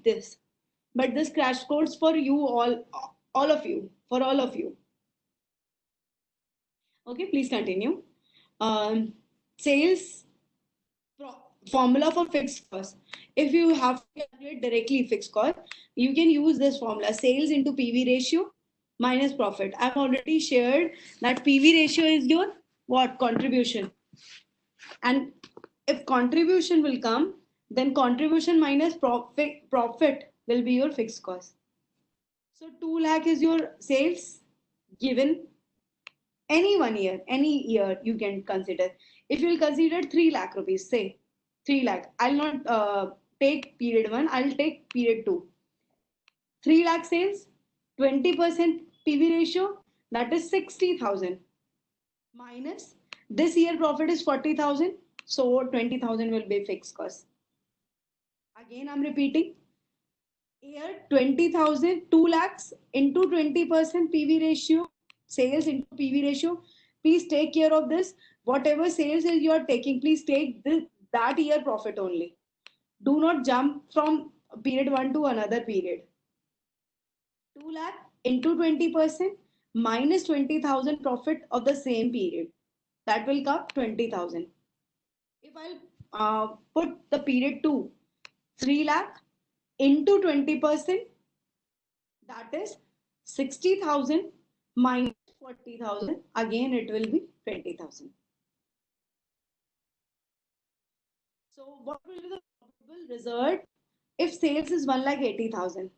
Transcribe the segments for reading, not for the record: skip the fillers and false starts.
repeat this, but this crash course for you all of you, for all of you. Okay, please continue. Sales formula for fixed cost. If you have to calculate directly fixed cost, you can use this formula: sales into PV ratio minus profit. I've already shared that PV ratio is your what? Contribution. And if contribution will come, then contribution minus profit will be your fixed cost. So 2 lakh is your sales given any 1 year, any year you can consider. If you will consider 3 lakh rupees, say 3 lakh, I'll not take period 1, I'll take period 2. 3 lakh sales, 20% PV ratio, that is 60,000 minus this year profit is 40,000, so 20,000 will be fixed cost. Again, I'm repeating. Here 20,000, 2 lakhs into 20% PV ratio, sales into PV ratio. Please take care of this. Whatever sales you are taking, please take that year profit only. Do not jump from period 1 to another period. 2 lakh into 20% minus 20,000 profit of the same period. That will come 20,000. If I'll put the period 2, 3 lakh into 20%, that is 60,000 minus 40,000. Again, it will be 20,000. So, what will be the probable result if sales is 1,80,000?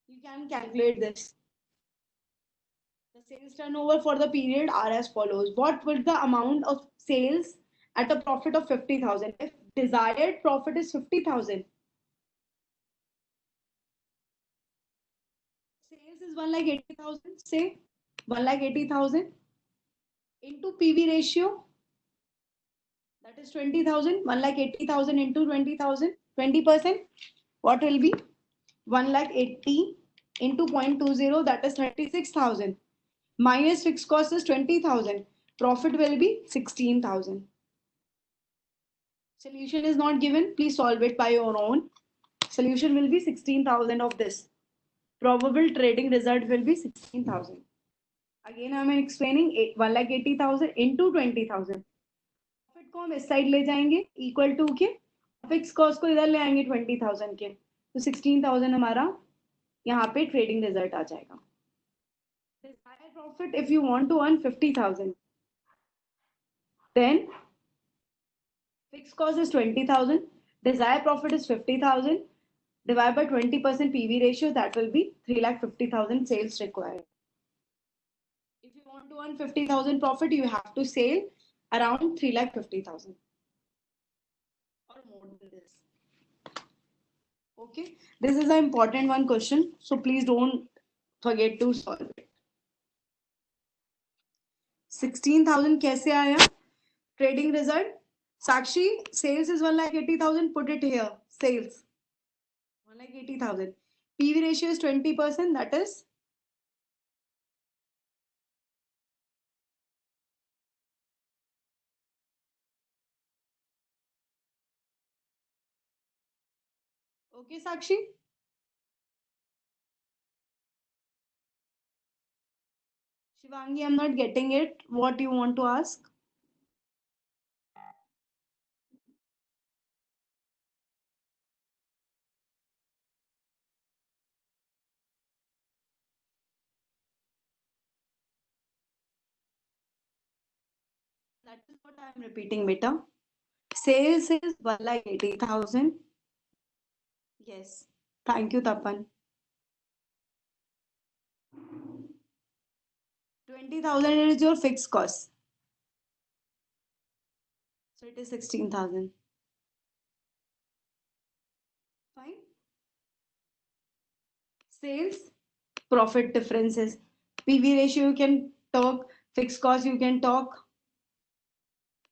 You can calculate this. The sales turnover for the period are as follows. What will the amount of sales at a profit of 50,000? If desired profit is 50,000, sales is 1,80,000, say 1,80,000 into PV ratio, that is 20,000, 1,80,000 into 20,000, 20%, what will be? 1,80,000 into 0.20, that is 36,000. Minus fixed cost is 20,000. Profit will be 16,000. Solution is not given. Please solve it by your own. Solution will be 16,000 of this. Probable trading result will be 16,000. Again, I am explaining 1,80,000 into 20,000. Profit को हम इस side ले जाएंगे equal to के, fix cost को इधर ले आएंगे 20,000 के, तो 16,000 हमारा यहाँ पे ट्रेडिंग रिजल्ट आ जाएगा. Desired profit, if you want to earn 50,000, then fixed cost is 20,000, desired profit is 50,000, divided by 20% PV ratio, that will be 3,50,000 sales required. If you want to earn 50,000 profit, you have to sell around 3,50,000 or more than this. Okay, this is an important one question, so please don't forget to solve it. 16,000 कैसे आया? Trading result. Sakshi, sales is 1,80,000. Put it here. Sales 1,80,000. PV ratio is 20%. That is okay, Sakshi. Shivangi, I'm not getting it. What you want to ask? That is what I am repeating, beta. Sales is 1,80,000. Yes. Thank you, Tapan. 20,000 is your fixed cost. So it is 16,000. Fine. Sales, profit differences. PV ratio you can talk, fixed cost you can talk.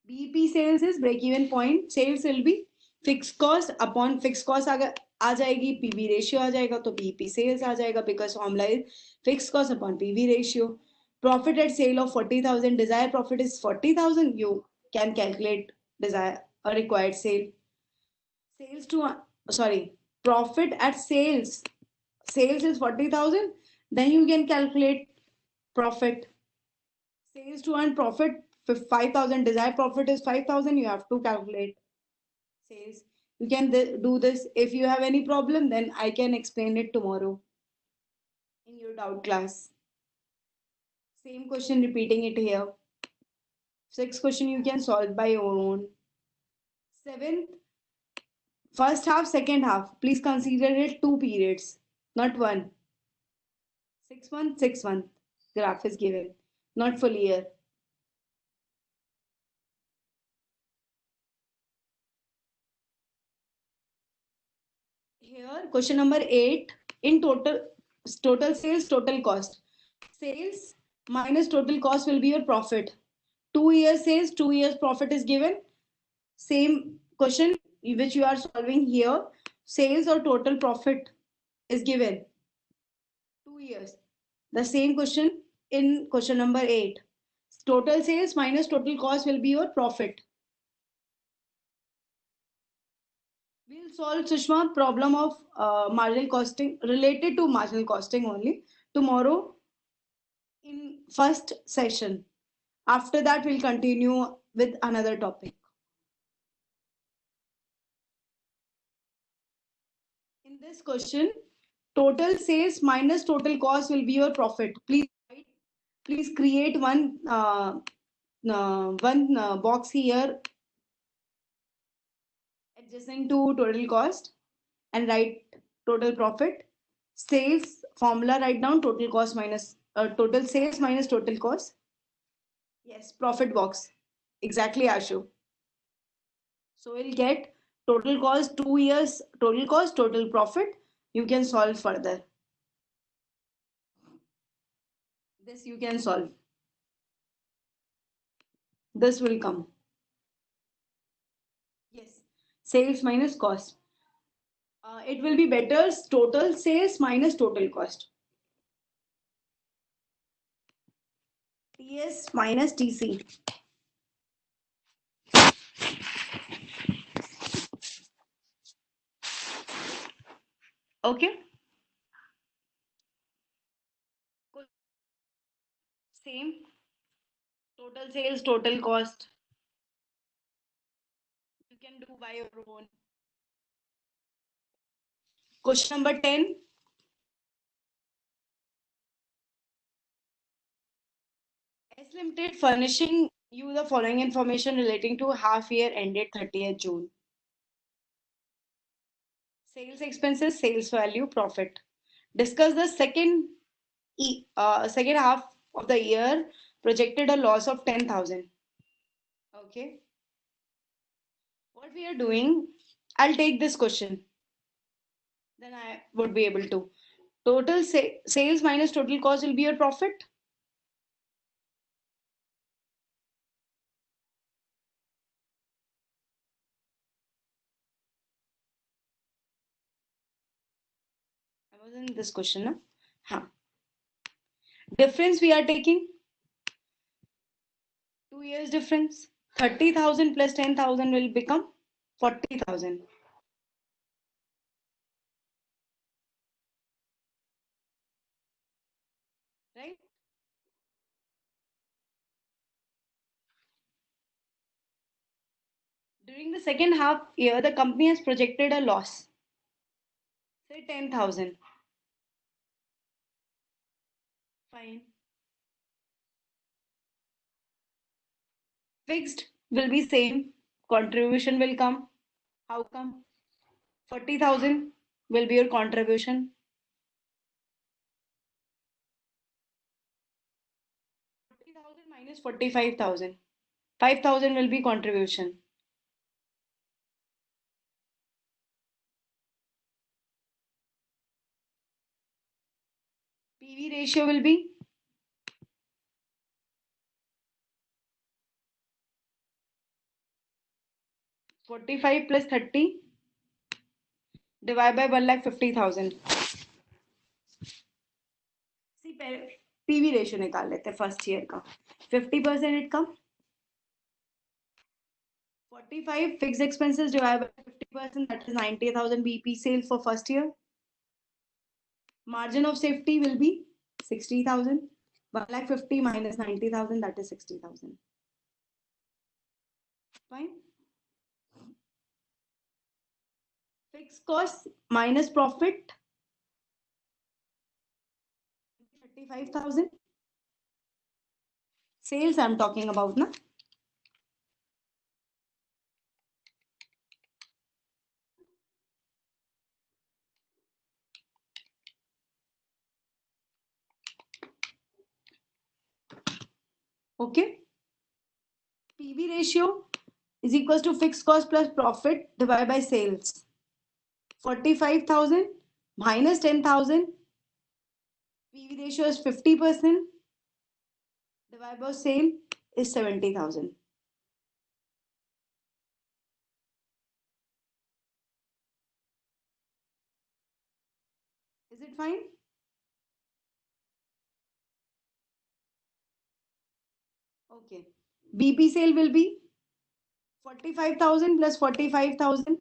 BEP sales is break even point. Sales will be fixed cost upon fixed cost अगर आ जाएगी, PV ratio आ जाएगा, तो BEP sales आ जाएगा, because formula is fixed cost upon PV ratio. Profit at sale of 40,000, desired profit is 40,000. You can calculate desired or required sale. Sales to sorry, profit at sales. Sales is 40,000. Then you can calculate profit. Sales to earn profit 5,000. Desired profit is 5,000. You have to calculate sales. You can do this. If you have any problem, then I can explain it tomorrow in your doubt class. Same question, repeating it here. Sixth question you can solve by your own. Seventh, first half, second half. Please consider it two periods, not one. 6 months, 6 months. Graph is given, not full year. Here, question number 8. In total sales, total cost. Sales minus total cost will be your profit. 2 years sales, 2 years profit is given. Same question which you are solving here. Sales or total profit is given. 2 years. The same question in question number 8. Total sales minus total cost will be your profit. We'll solve, Sushma, problem of marginal costing related to marginal costing only tomorrow in first session. After that, we'll continue with another topic. In this question, total sales minus total cost will be your profit. Please create one box here adjacent to total cost and write total profit. Sales formula, write down total cost minus total sales minus total cost. Yes, profit box. Exactly, Ashu. So we'll get total cost, 2 years, total cost, total profit. You can solve further. This you can solve. This will come. Yes, sales minus cost. It will be better total sales minus total cost. TS minus TC. Okay. Same. Total sales, total cost. You can do by your own. Question number 10. S Limited furnishing you the following information relating to half year ended 30th June. Sales expenses, sales value, profit. Discuss the second half of the year, projected a loss of 10,000. Okay. What we are doing, I'll take this question. Then I would be able to. Total sales minus total cost will be your profit. I was in this question, na? Huh. Difference we are taking 2 years difference. 30,000 plus 10,000 will become 40,000. Right? During the second half year, the company has projected a loss. Say 10,000. Fine. Fixed will be same. Contribution will come. How come? 40,000 will be your contribution. 40,000 minus 45,000. 5,000 will be contribution. PV ratio will be 45 plus 30 divided by 1,50,000. See, PV ratio निकाल लेते हैं first year का. 50% it come. 45 fixed expenses divided by 50%, that is 90,000 BP sales for first year. Margin of safety will be 60,000. 1,50,000 minus 90,000, that is 60,000. Fine. Fixed cost minus profit, 35,000. Sales I'm talking about, na? Okay. PV ratio is equals to fixed cost plus profit divided by sales. 45,000 minus 10,000. PV ratio is 50%. Divided by sale is 70,000. Is it fine? Okay. BP sale will be 45,000 plus 45,000.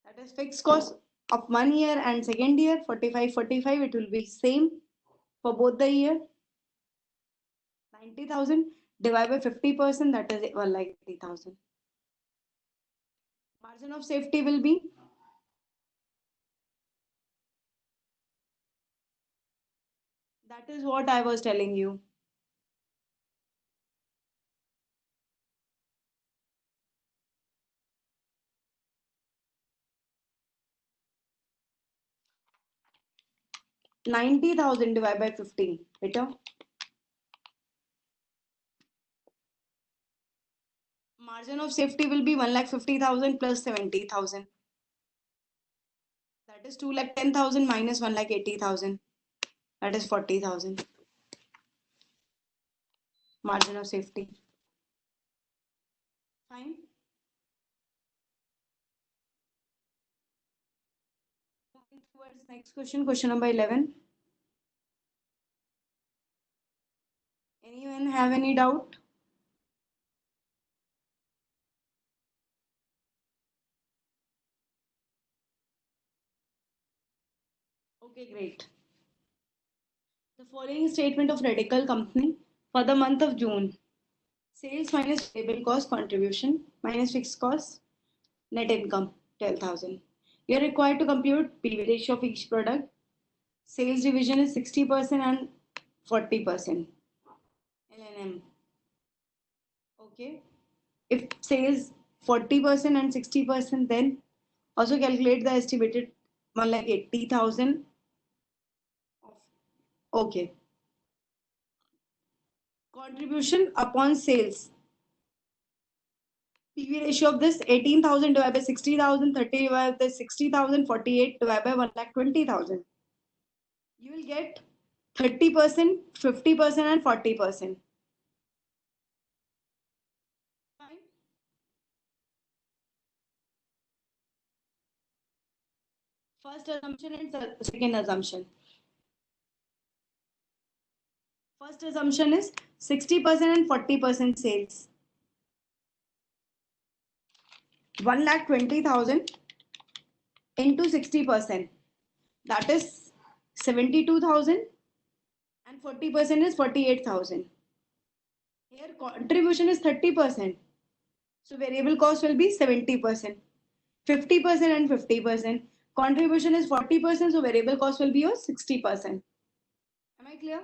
That is fixed cost of 1 year and second year. 45, 45. It will be same for both the year. 90,000 divided by 50%. That is 1,80,000. Margin of safety will be that is what I was telling you. $90,000 divided by 15. Better. Margin of safety will be 1,50,000 plus 70,000. That is 2,10,000 minus 1,80,000. That is 40,000. Margin of safety. Fine. Moving towards next question, question number 11. Anyone have any doubt? Okay, great. The following statement of Radical Company for the month of June. Sales minus variable cost contribution minus fixed cost, net income 12,000. You are required to compute PV ratio of each product. Sales division is 60% and 40%. LNM. Okay. If sales 40% and 60%, then also calculate the estimated 1,80,000. Okay. Contribution upon sales. PV ratio of this 18,000 divided by 60,000, 30 divided by 60,000, 48 divided by 1,20,000. You will get 30%, 50%, and 40%. Fine. First assumption and second assumption. First assumption is 60% and 40% sales. 1,20,000 into 60%. That is 72,000 and 40% is 48,000. Here contribution is 30%. So variable cost will be 70%. 50% and 50%. Contribution is 40%. So variable cost will be your 60%. Am I clear?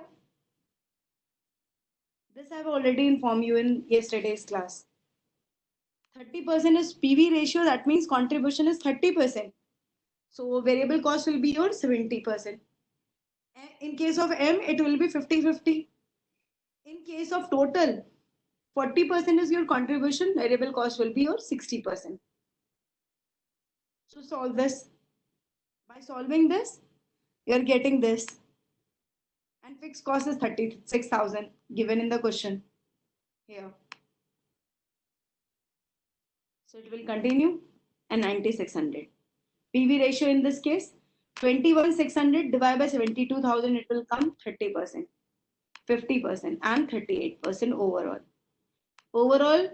This I have already informed you in yesterday's class. 30% is PV ratio. That means contribution is 30%. So variable cost will be your 70%. In case of M, it will be 50-50. In case of total, 40% is your contribution, variable cost will be your 60%. So solve this. By solving this, you are getting this. And fixed cost is 36,000 given in the question here. So it will continue and 9,600. PV ratio in this case, 21,600 divided by 72,000, it will come 30%. 50% and 38% overall. Overall,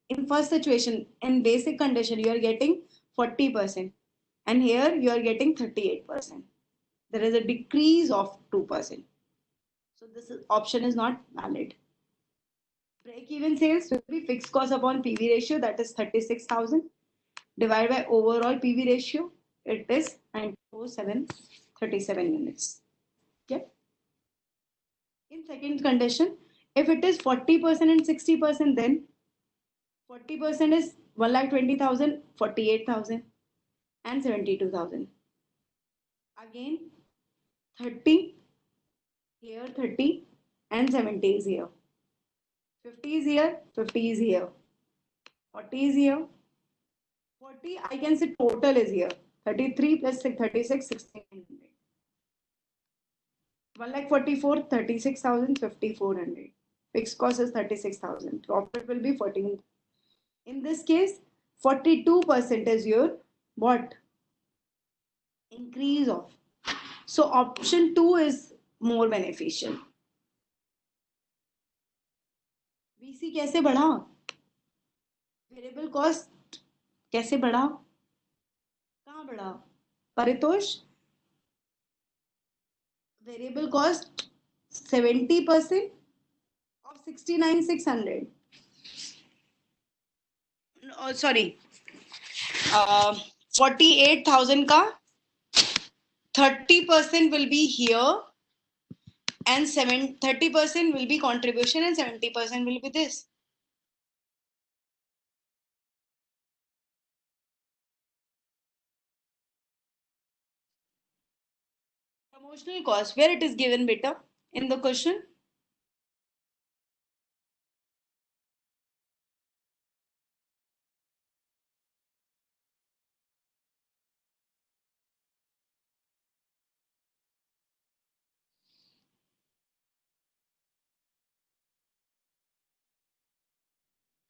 in first situation, in basic condition, you are getting 40%, and here you are getting 38%. There is a decrease of 2%. So this option is not valid. Break-even sales will be fixed cost upon PV ratio, that is 36,000, divided by overall PV ratio, it is 94737 units. Okay. In second condition, if it is 40% and 60%, then 40% is 1,20,000, 48,000, and 72,000. Again, 30, here 30, and 70 is here. 50 is here, 50 is here. 40 is here. 40, I can say total is here. 33 plus 36, 1600. 1,44,000, 36,000, 5,400. Fixed cost is 36,000. Profit will be 14. In this case, 42% is your what? Increase of. So option 2 is more beneficial. VC कैसे बढ़ा? Variable cost कैसे बढ़ा? कहाँ बढ़ा? Paritosh? Variable cost 70% of 69,600. Sorry, 48,000 का 30% will be here, and 30% will be contribution, and 70% will be this. Promotional cost, where it is given, beta, in the question?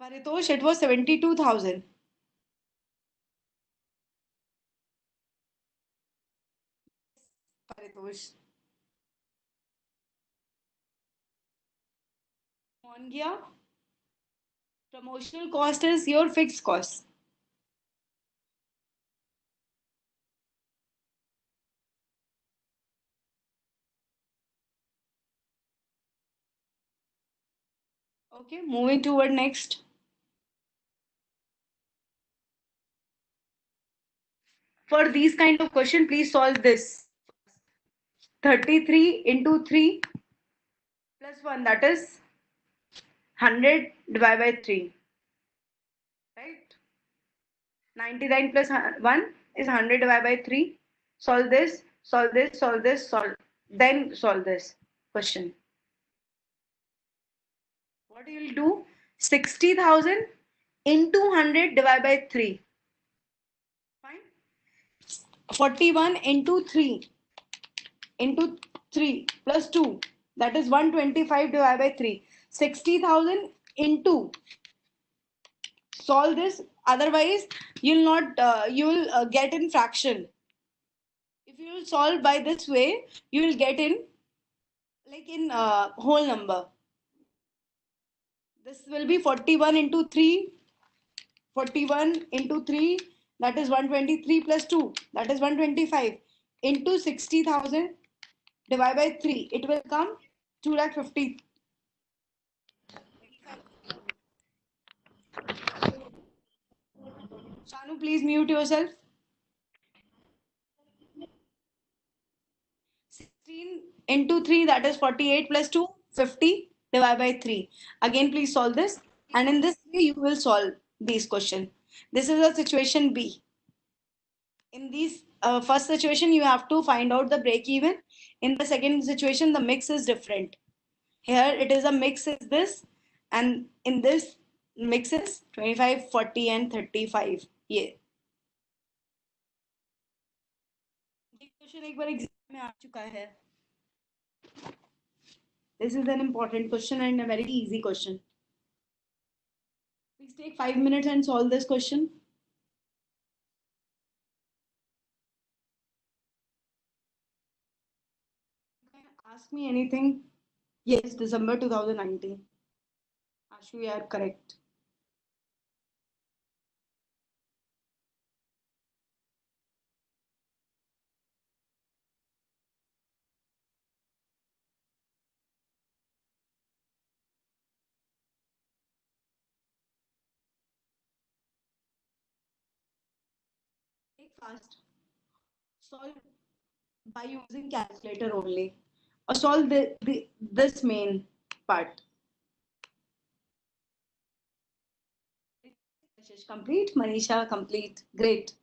Paritosh, it was 72,000. Paritosh. On gaya. Promotional cost is your fixed cost. Okay, moving toward next. For these kind of question, please solve this. 33 into 3 plus 1, that is 100 divided by 3. Right? 99 plus 1 is 100 divided by 3. Solve this, solve this, solve this, solve. Then solve this question. What you will do? 60,000 into 100 divided by 3. Fine. 41 into 3 into 3 plus 2, that is 125 divided by 3. 60,000 into, solve this, otherwise you'll not you will get in fraction. If you will solve by this way, you will get in like in whole number. This will be 41 into 3, 41 into 3, that is 123 plus 2, that is 125 into 60,000 divided by 3. It will come 250. Shanu, please mute yourself. 16 into 3, that is 48 plus 2, 50 divided by 3. Again, please solve this. And in this way, you will solve these questions. This is a situation B. In this first situation, you have to find out the break even. In the second situation, the mix is different. Here it is a mix is this, and in this mix is 25, 40 and 35. Yeah. Question एक बार exam में आ चुका है. This is an important question and a very easy question. Please take 5 minutes and solve this question. Ask me anything. Yes, December 2019. Ashu, you are correct. Take fast. Solve by using calculator only. Or solve this main part. Ashish, complete. Manisha, complete. Great.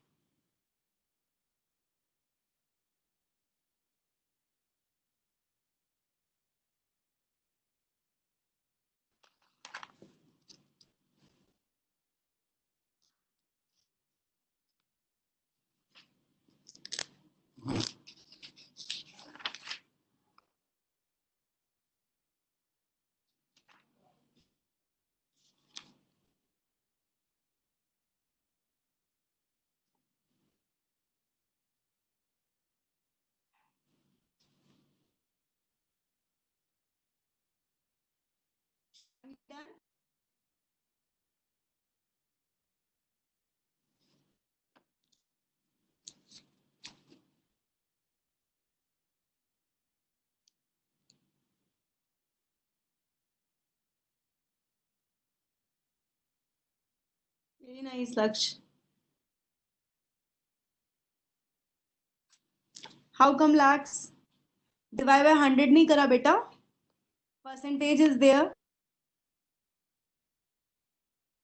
Done. Very nice, Laksh. How come lakhs? Divide by 100 नहीं करा बेटा? Percentage is there.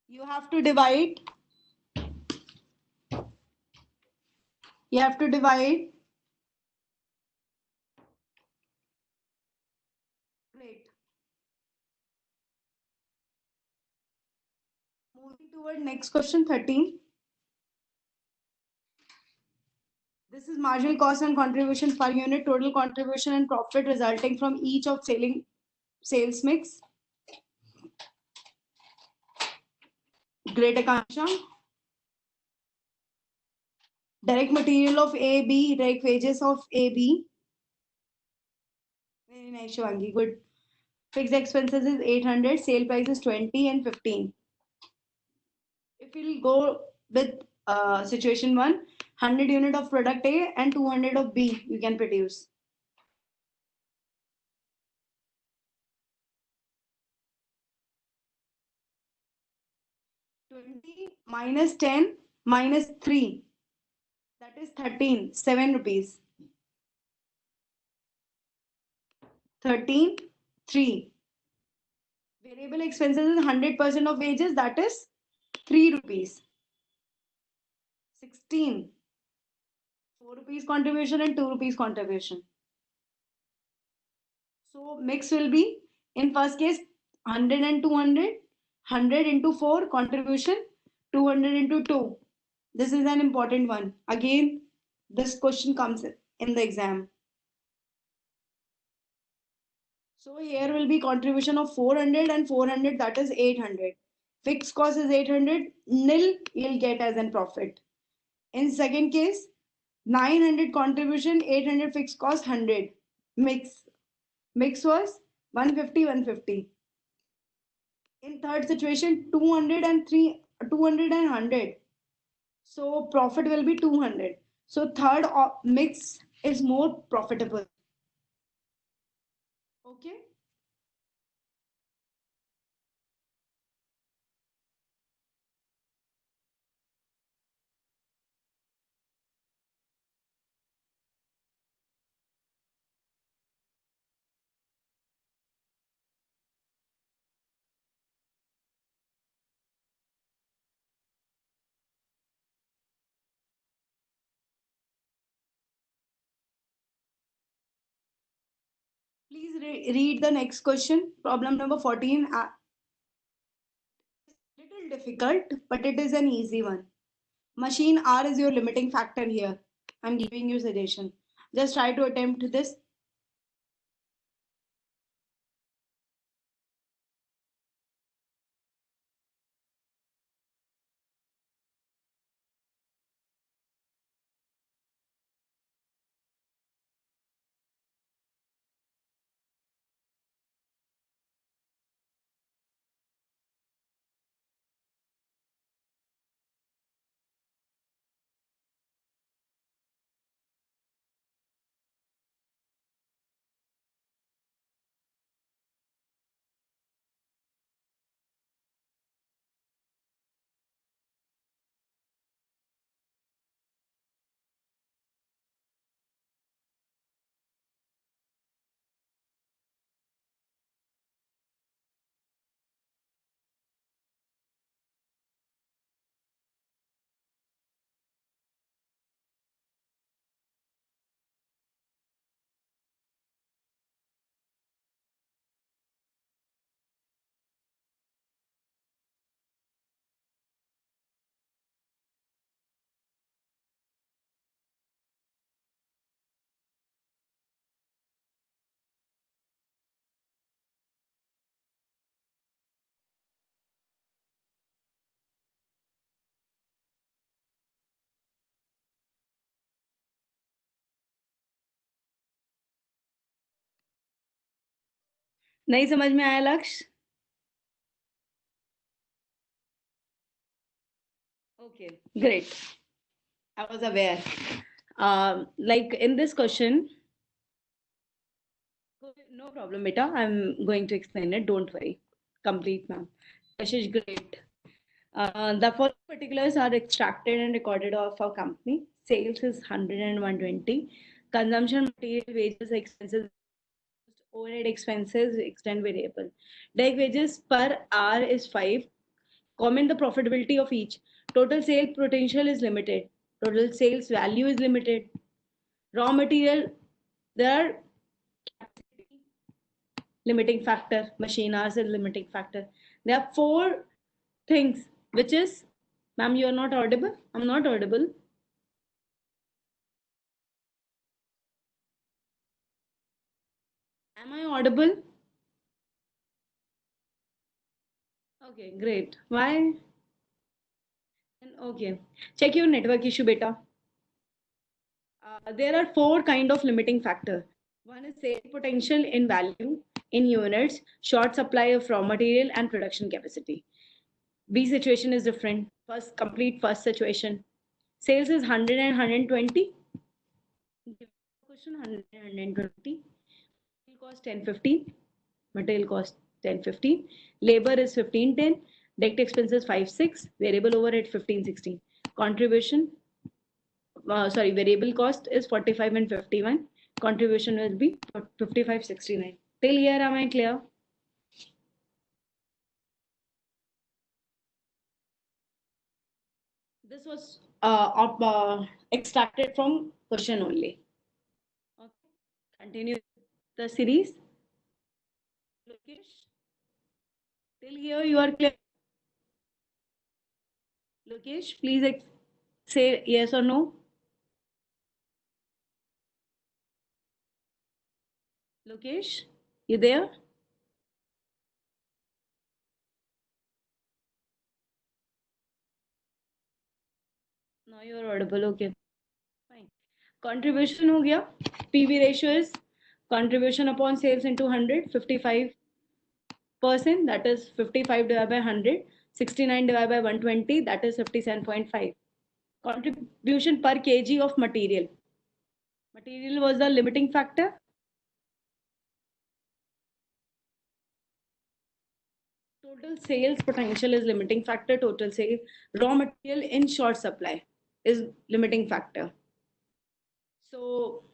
You have to divide. You have to divide. Great. Moving toward next question 13. This is marginal cost and contribution per unit, total contribution and profit resulting from each of sales mix. Great, Akansha. Direct material of AB, direct wages of AB. Very nice, Shivangi. Good. Fixed expenses is 800, sale price is 20 and 15. If we'll go with situation 1, 100 unit of product A and 200 of B you can produce. 20 minus 10 minus 3, that is 13, 7 rupees. 13, 3. Variable expenses is 100% of wages, that is 3 rupees. 16, 4 rupees contribution and 2 rupees contribution. So mix will be, in first case, 100 and 200, 100 into 4 contribution, 200 into 2. This is an important one. Again, this question comes in the exam. So here will be contribution of 400 and 400, that is 800. Fixed cost is 800, nil you'll get as a profit. In second case, 900 contribution, 800 fixed cost, 100. Mix. Mix was 150, 150. In third situation, 200 and 200 and 100. So profit will be 200. So third mix is more profitable. Okay. Please read the next question. Problem number 14. Little difficult, but it is an easy one. Machine R is your limiting factor here. I'm giving you suggestion. Just try to attempt this. नहीं समझ में आया लक्ष्य? Okay, great. I was aware. Like in this question, no problem, beta. I'm going to explain it. Don't worry. Complete, ma'am. Kashish, great. The following particulars are extracted and recorded of our company. Sales is 100 and 120. Consumption material wages expenses, overhead expenses, extend variable. Direct wages per hour is 5. Comment the profitability of each. Total sale potential is limited. Total sales value is limited. Raw material, there are limiting factor. Machine hours is limiting factor. There are 4 things, which is, ma'am, you are not audible. I'm not audible. Am I audible? Okay, great. Why? Okay. Check your network issue, beta. There are 4 kind of limiting factor. One is sale potential in value, in units, short supply of raw material, and production capacity. B situation is different. First situation. Sales is 100 and 120. Question 100 and 120. Material cost 1015. Material cost 1015. Labor is 1510. Direct expenses 56. Variable overhead 1516. Contribution, variable cost is 45 and 51. Contribution will be 5569. Till here, am I clear? This was extracted from question only. Okay. Continue the series. Lokesh, till here you are clear. Lokesh, please say yes or no. Lokesh, you there? Now you are audible. Okay, fine. Contribution हो गया. PV ratio is contribution upon sales into 100, 55%, that is 55 divided by 100, 69 divided by 120, that is 57.5. Contribution per kg of material. Material was the limiting factor. Total sales potential is limiting factor. Total sales. Raw material in short supply is limiting factor. So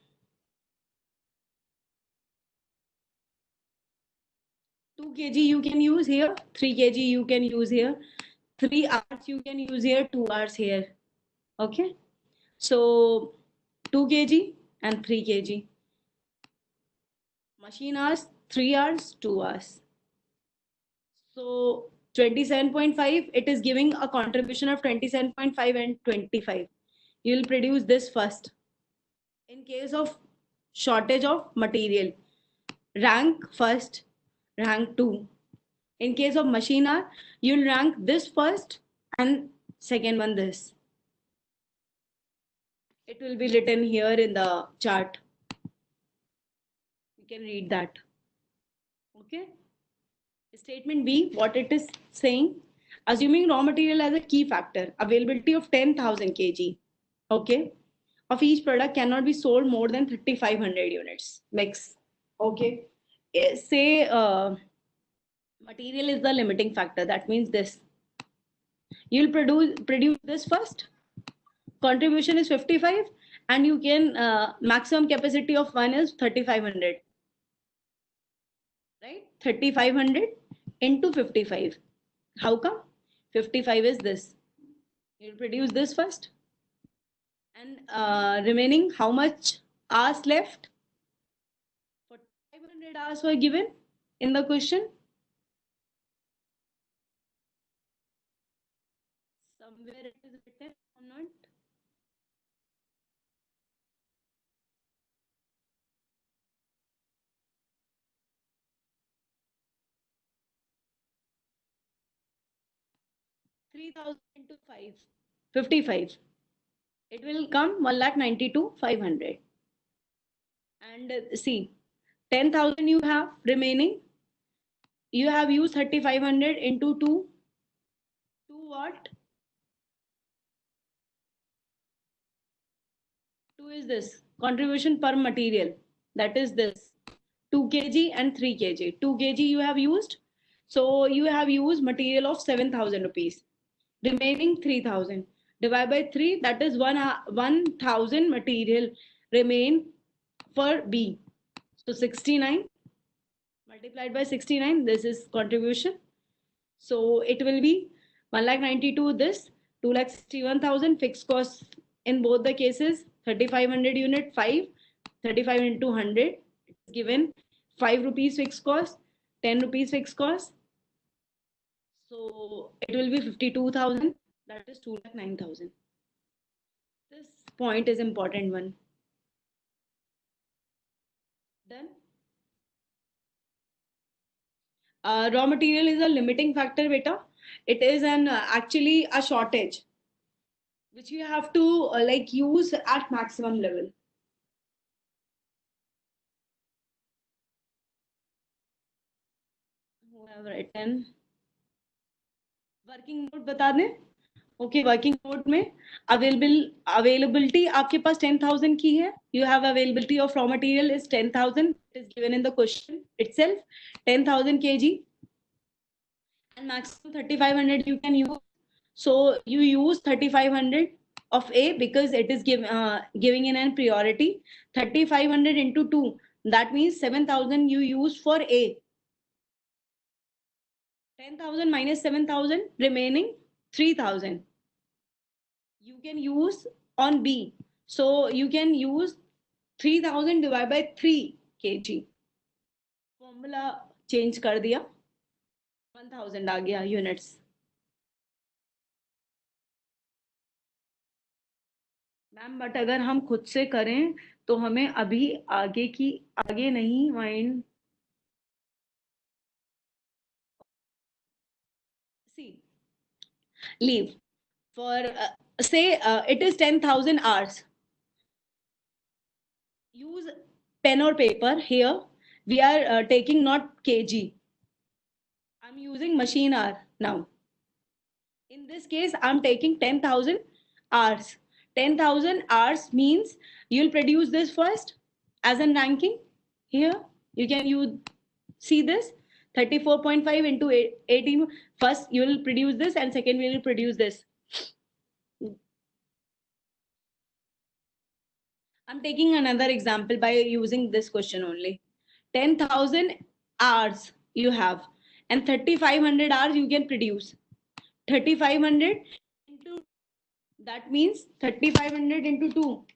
2 kg you can use here, 3 kg you can use here, 3 hours you can use here, 2 hours here. Okay. So 2 kg and 3 kg. Machine hours, 3 hours, 2 hours. So 27.5, it is giving a contribution of 27.5 and 25. You will produce this first. In case of shortage of material, rank first, rank 2. In case of machine hour, you'll rank this first and second one this. It will be written here in the chart. You can read that. Okay. Statement B, what it is saying, assuming raw material as a key factor, availability of 10,000 kg, okay, of each product cannot be sold more than 3,500 units mix. Okay. Say material is the limiting factor. That means this. You'll produce this first. Contribution is 55, and you can maximum capacity of one is 3,500. Right? 3,500 into 55. How come? 55 is this. You'll produce this first. And remaining, how much hours left? 500 hours were given in the question. Somewhere it is written or not. Three thousand into 5, 55. It will come 1,92,500. And see, 10,000 you have remaining. you have used 3500 into 2 to what? 2 is this contribution per material, that is this 2 kg and 3 kg. 2 kg you have used, so you have used material of 7,000 rupees, remaining 3,000 divided by 3, that is 1,000 material remain for B. So 69 multiplied by 69, this is contribution. So it will be 1,92,000 this, 2,61,000 fixed costs in both the cases, 3,500 unit 5, 35 into 100 is given 5 rupees fixed cost, 10 rupees fixed cost. So it will be 52,000, that is 2,09,000. This point is important one. Done. Raw material is a limiting factor, beta. It is an actually a shortage which you have to like use at maximum level. Who have written working note बता दें. Okay, working note में availability आपके पास 10,000 की है. You have availability of raw material is 10,000, it is given in the question itself, 10,000 kg and maximum 3,500 you can use. So you use 3,500 of A because it is giving in a priority. 3,500 into 2, that means 7,000 you use for A. 10,000 minus 7,000, remaining 3,000 you can use on B. So you can use 3,000 divided by 3 kg. Formula change कर दिया, 1,000 आ गया units. Ma'am but अगर हम खुद से करें तो हमें अभी आगे नहीं mind. See leave for say it is 10,000 hours. Use pen or paper. Here we are taking not kg, I'm using machine hour now. In this case I'm taking 10,000 hours. 10,000 hours means you'll produce this first as in ranking. Here you see this 34.5 into 18. First you will produce this and second we will produce this. I'm taking another example by using this question only. 10,000 hours you have and 3,500 hours you can produce. 3,500 into, that means 3,500 into 2.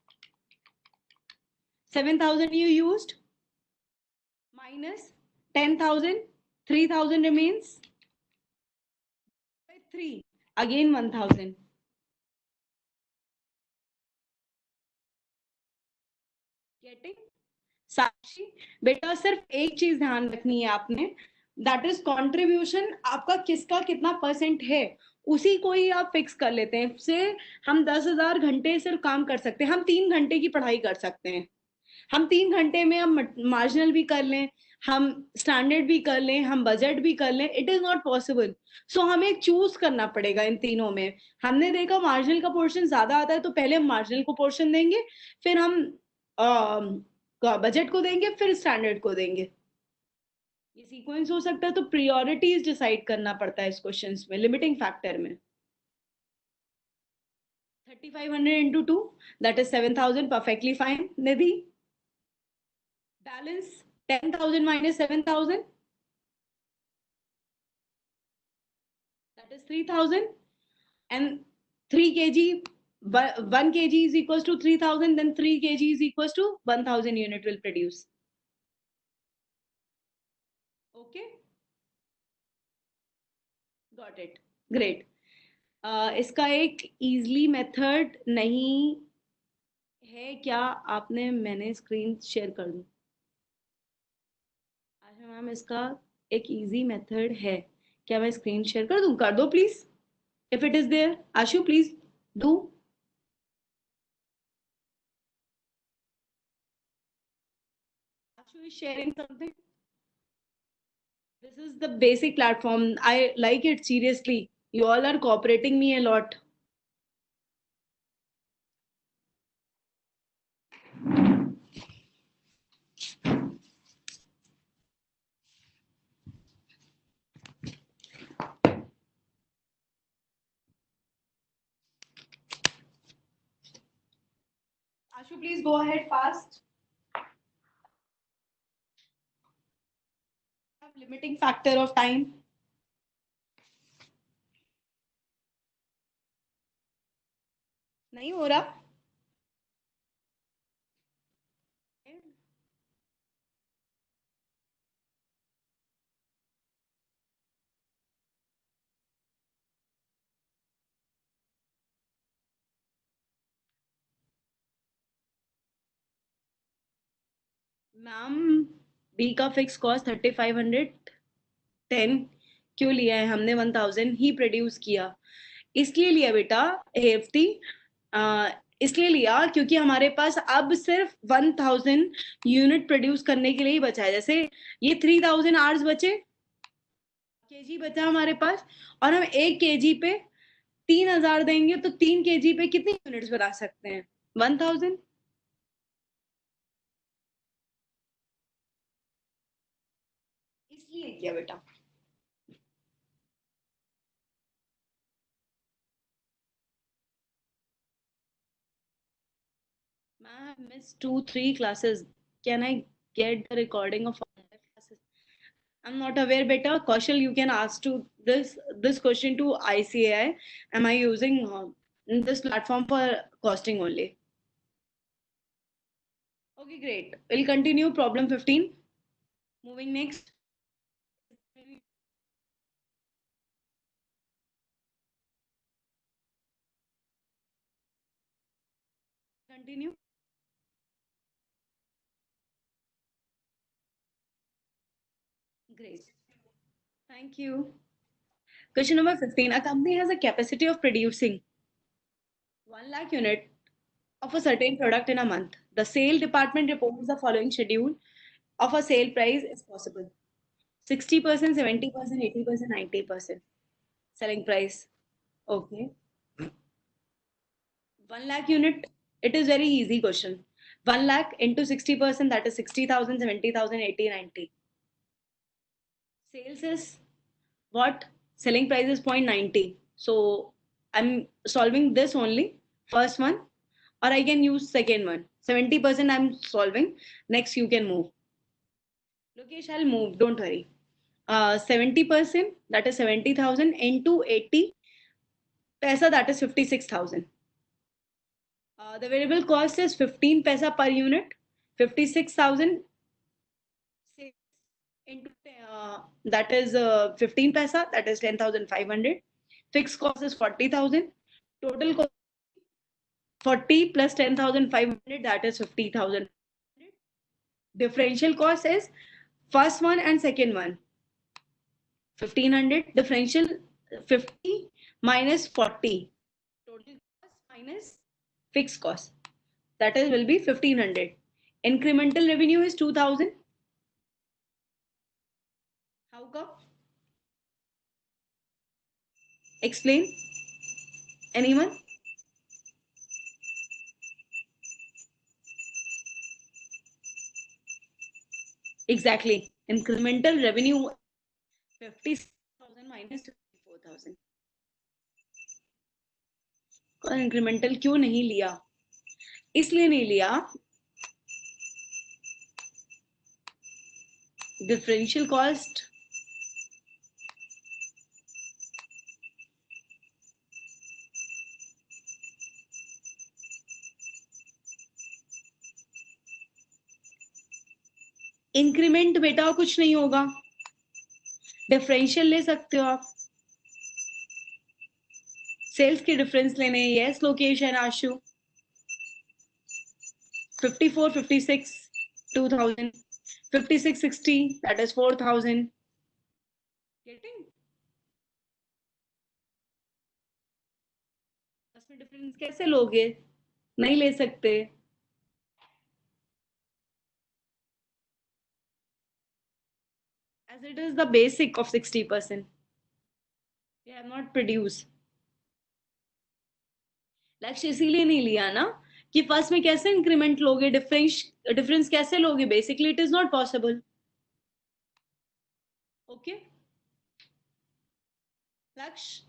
7,000 you used minus 10,000, 3,000 remains by 3, again 1,000. Getting? साक्षी बेटा सिर्फ एक चीज ध्यान रखनी है आपने, that is contribution आपका किसका कितना परसेंट है, उसी को ही आप फिक्स कर लेते हैं. से हम 10,000 घंटे सिर्फ काम कर सकते हैं, हम 3 घंटे की पढ़ाई कर सकते हैं. हम 3 घंटे में हम मार्जिनल भी कर लें, हम स्टैंडर्ड भी कर लें, हम बजट भी कर लें, इट इज नॉट पॉसिबल. सो हमें एक चूज करना पड़ेगा इन तीनों में. हमने देखा मार्जिनल का पोर्शन ज्यादा आता है तो पहले हम मार्जिनल को पोर्शन देंगे, फिर हम बजट को देंगे, फिर स्टैंडर्ड को देंगे. ये सीक्वेंस हो सकता है. तो प्रायोरिटीज डिसाइड करना पड़ता है इस क्वेश्चंस में, लिमिटिंग फैक्टर में. 3,500 into 2, that is 7,000, perfectly fine. Nidhi, balance 10,000 minus 7,000, that is 3,000, and 3 kg, 1 kg is equals to 3,000, then 3 kg is equals to 1,000 unit will produce. Okay, got it, great. इसका एक easily method नहीं है क्या? आपने, मैंने screen share कर दूं. अच्छा मैम, इसका एक इजी मेथड है क्या? मैं स्क्रीन शेयर कर दूं? कर दो please, if it is there. Ashu please do. Ashu is sharing something. This is the basic platform. I like it seriously. You all are cooperating me a lot. Ashu, please go ahead fast. Have limiting factor of time. नहीं हो रहा? Ma'am, B का fix cost 3510 क्यों लिया है हमने? 1000 ही produce किया, इसलिए लिया बेटा एएफटी। इसलिए लिया क्योंकि हमारे पास अब सिर्फ 1000 यूनिट प्रोड्यूस करने के लिए ही बचा है। जैसे ये 3000 आवर्स बचे, केजी बचा हमारे पास, और हम 1 केजी पे 3000 देंगे तो 3 केजी पे कितनी यूनिट्स बना सकते हैं? 1000। इसलिए किया बेटा। I have missed 2-3 classes. Can I get the recording of all the classes? I'm not aware, beta. Kaushal, you can ask to this question to ICAI. Am I using this platform for costing only? Okay, great. We'll continue problem 15. Moving next. Continue. Great. Thank you. Question number 15. A company has a capacity of producing 1 lakh unit of a certain product in a month. The sale department reports the following schedule of a sale price is possible: 60%, 70%, 80%, 90% selling price. Okay. 1 lakh unit, it is very easy question. 1 lakh into 60%, that is 60,000, 70,000, 80, 90. Sales is what? Selling price is 0.90. So I'm solving this only, first one, or I can use second one. 70% I'm solving. Next you can move. Lokesh, I'll move, don't worry. 70%, that is 70,000 into 80 paisa, that is 56,000. The variable cost is 15 paisa per unit. 56,000 into that is 15 paisa, that is 10,500. Fixed cost is 40,000. Total cost 40 plus 10,500, that is 50,000. Differential cost is first one and second one. 1500 differential, 50 minus 40. Total cost minus fixed cost. That is will be 1500. Incremental revenue is 2000. How come? Explain. Anyone? Exactly. Incremental revenue 50,000 minus 54,000. और incremental क्यों नहीं लिया? इसलिए नहीं लिया, differential cost increment बेटा कुछ नहीं होगा, डिफरेंशियल ले सकते हो आप। सेल्स के डिफरेंस लेने हैं। Yes location Ashu. 54, 56, 2000, 56, 60, that is 4,000. Getting? इसमें डिफरेंस कैसे लोगे? नहीं ले सकते। As as it is the basic of 60%. We have not produced. लक्ष्य इसीलिए नहीं लिया ना कि फर्स्ट में कैसे इंक्रीमेंट लोगे, डिफरेंस कैसे लोगे, basically it is not possible. Okay लक्ष्य,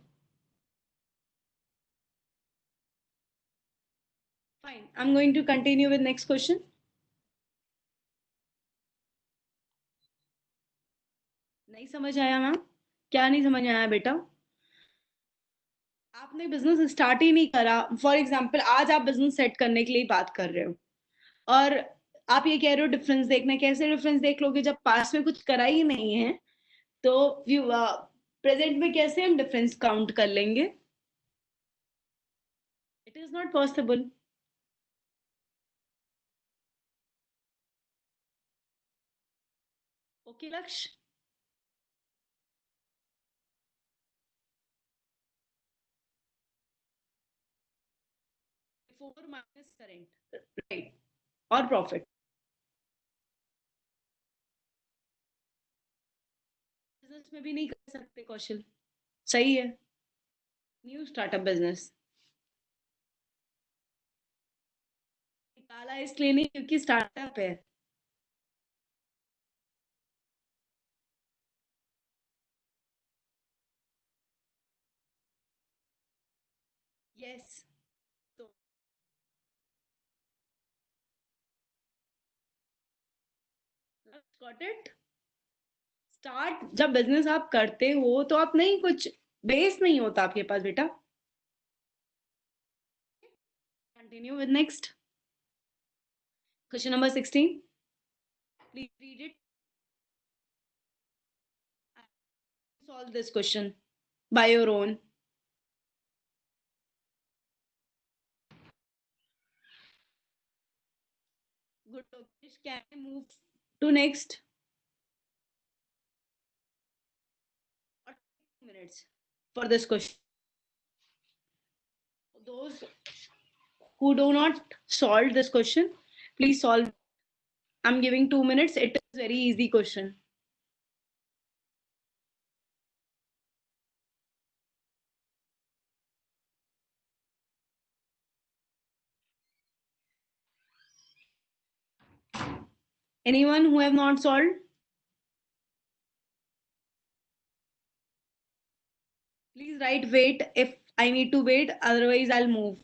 fine, I'm going to continue with next question. नहीं समझ आया मैम? क्या नहीं समझ आया बेटा? आपने बिजनेस स्टार्ट ही नहीं करा. फॉर एग्जाम्पल आज आप बिजनेस सेट करने के लिए बात कर रहे हो और आप ये कह रहे हो डिफरेंस देखना. कैसे डिफरेंस देख लोगे जब पास में कुछ करा ही नहीं है? तो प्रेजेंट में कैसे हम डिफरेंस काउंट कर लेंगे? It is not possible. Okay लक्ष्य, बिफोर माइनस करेंट, राइट, और प्रॉफिट. बिजनेस में भी नहीं कर सकते कौशल, सही है. न्यू स्टार्टअप बिजनेस निकाला इसलिए नहीं क्योंकि स्टार्टअप है. यस, तो गॉट इट. स्टार्ट जब बिजनेस आप करते हो तो आप नहीं, कुछ बेस नहीं होता आपके पास बेटा. Continue with next question number 16. Please read it. Solve this question by your own. Good, Lokesh. Can I move to next? Or 2 minutes for this question. Those who do not solve this question, please solve. I'm giving 2 minutes. It is very easy question. Anyone who have not solved? Please write wait if I need to wait, otherwise I'll move.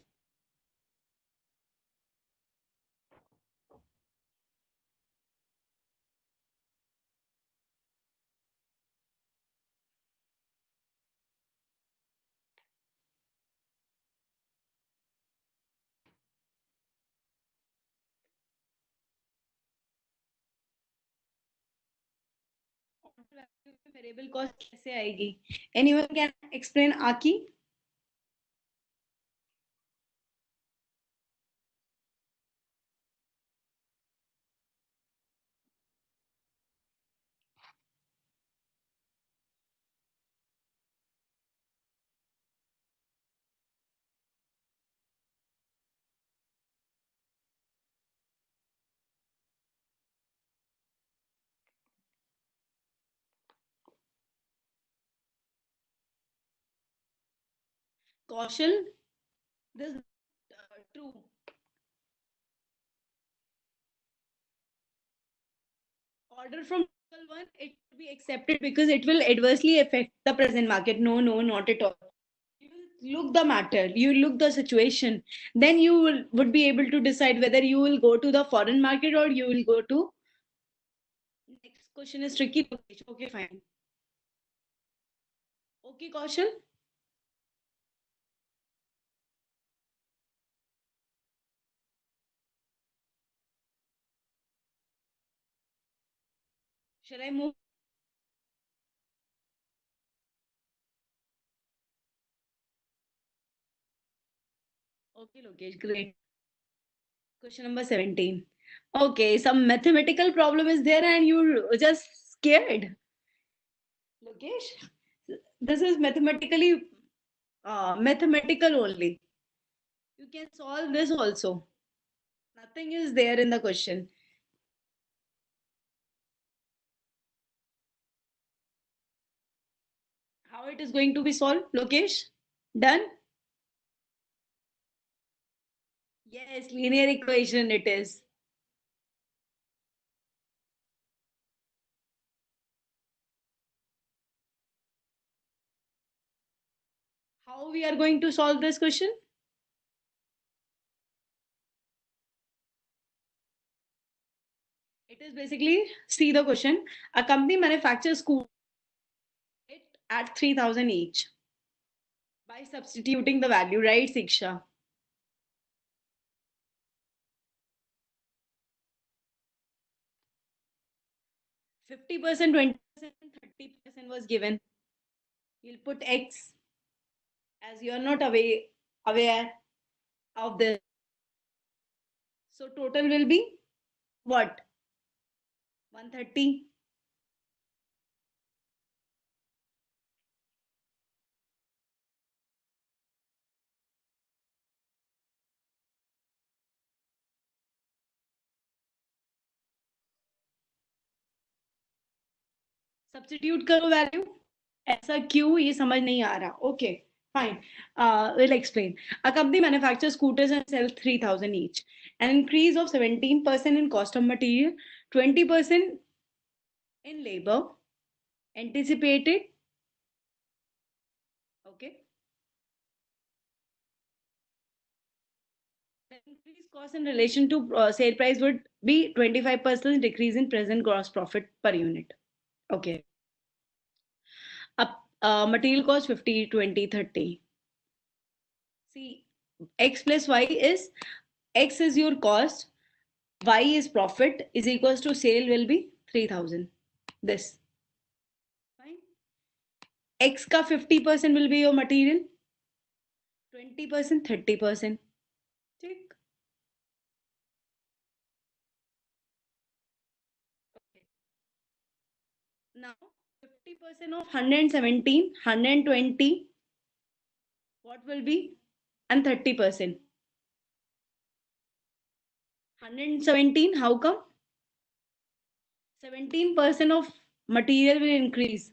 Variable cost कैसे आएगी? Anyone can explain Aki? Kaushal, this is true. Order from local one, it will be accepted because it will adversely affect the present market. No, no, not at all. You will look the matter, you look the situation, then you would be able to decide whether you will go to the foreign market or you will go to. Next question is tricky. Okay, fine. Okay, Kaushal. Shall I move? Okay, Lokesh, great. Question number 17. Okay, some mathematical problem is there and you're just scared. Lokesh, this is mathematically mathematical only. You can solve this also. Nothing is there in the question. it is going to be solved, Lokesh? Done? Yes, linear equation it is. How we are going to solve this question? It is basically, see the question. A company manufactures scooters at 3,000 each by substituting the value, right, Siksha? 50%, 20%, 30% was given. You'll put X as you are not aware of this. So total will be what? 130. Substitute करो value ऐसा क्यों ये समझ नहीं आ रहा okay fine we'll explain a company manufactures scooters and sells 3,000 each an increase of 17% in cost of material 20% in labor anticipated okay the increased cost in relation to sale price would be 25% decrease in present gross profit per unit okay up material cost 50 20 30 see x plus y is x is your cost y is profit is equals to sale will be 3,000 this fine x ka 50% will be your material 20% 30% ठीक okay. Now 50% of 117 120 what will be and 30% 117 how come 17% of material will increase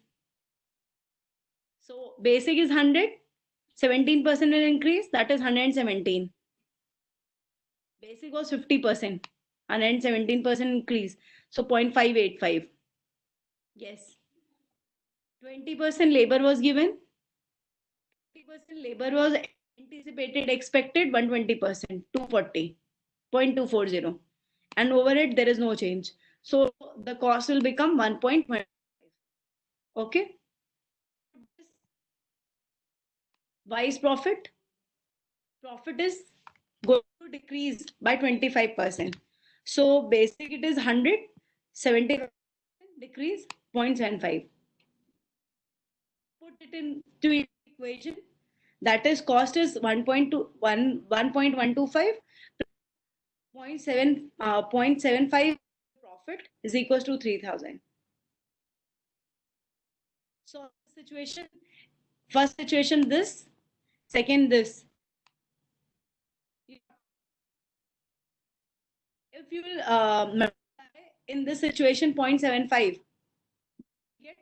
so basic is 100 17% will increase that is 117 basic was 50% 117% increase so 0.585 yes 20% labor was given 20% labor was anticipated expected 120% 240 0.240 and overhead there is no change so the cost will become 1.1 okay why is profit is going to decrease by 25% so basic it is 100 70 decrease 0.75 put it into equation that is cost is 1.125 0.75 profit is equals to 3,000 so situation first situation this second this if you will in this situation 0.75 get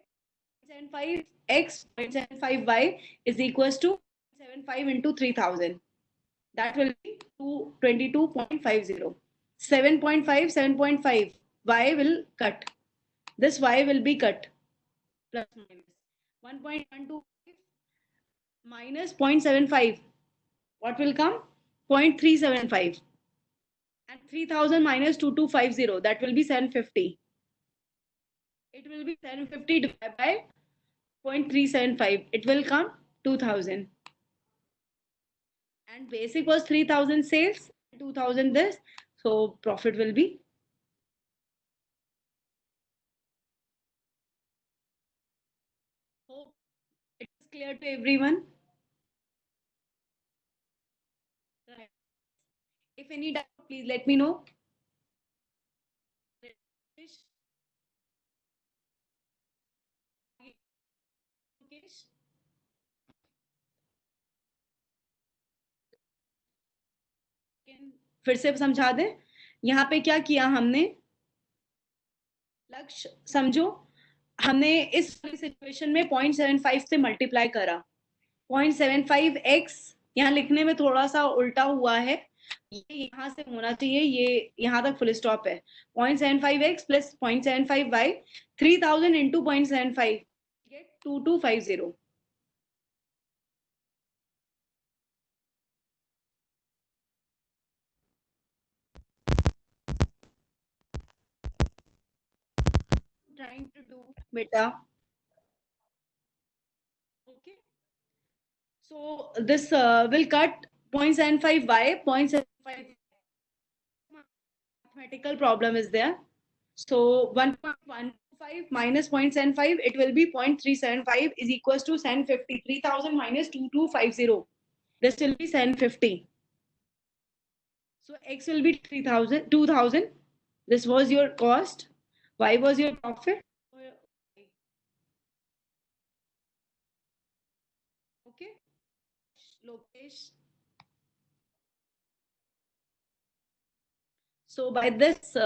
0.75 x 0.75y is equals to 0.75 into 3,000 that will be 222.50 7.5 7.5 y will cut this y will be cut plus minus 1.125 minus 0.75 what will come 0.375 and 3,000 minus 2250 that will be 750 it will be 750 divided by 0.375 it will come 2,000 and basic was 3,000 sales 2,000 this so profit will be hope it is clear to everyone right. If any doubt please let me know फिर से समझा दें यहाँ पे क्या किया हमने लक्ष्य समझो हमने इस सिचुएशन में 0.75 से मल्टीप्लाई करा. 0.75x यहाँ लिखने में थोड़ा सा उल्टा हुआ है, ये यहाँ से होना चाहिए, ये यहाँ तक फुल स्टॉप है. 0.75x plus 0.75y, 3000 into 0.75 get 2250. Trying to do beta. Okay, so this will cut 0.75y, 0.75. Mathematical problem is there. So 1.125 minus 0.75, it will be 0.375 is equals to 750. 3000 minus 2250. This will be 750. So X will be 3000, 2000. This was your cost. Y was your profit. Okay. Lokesh. So by this,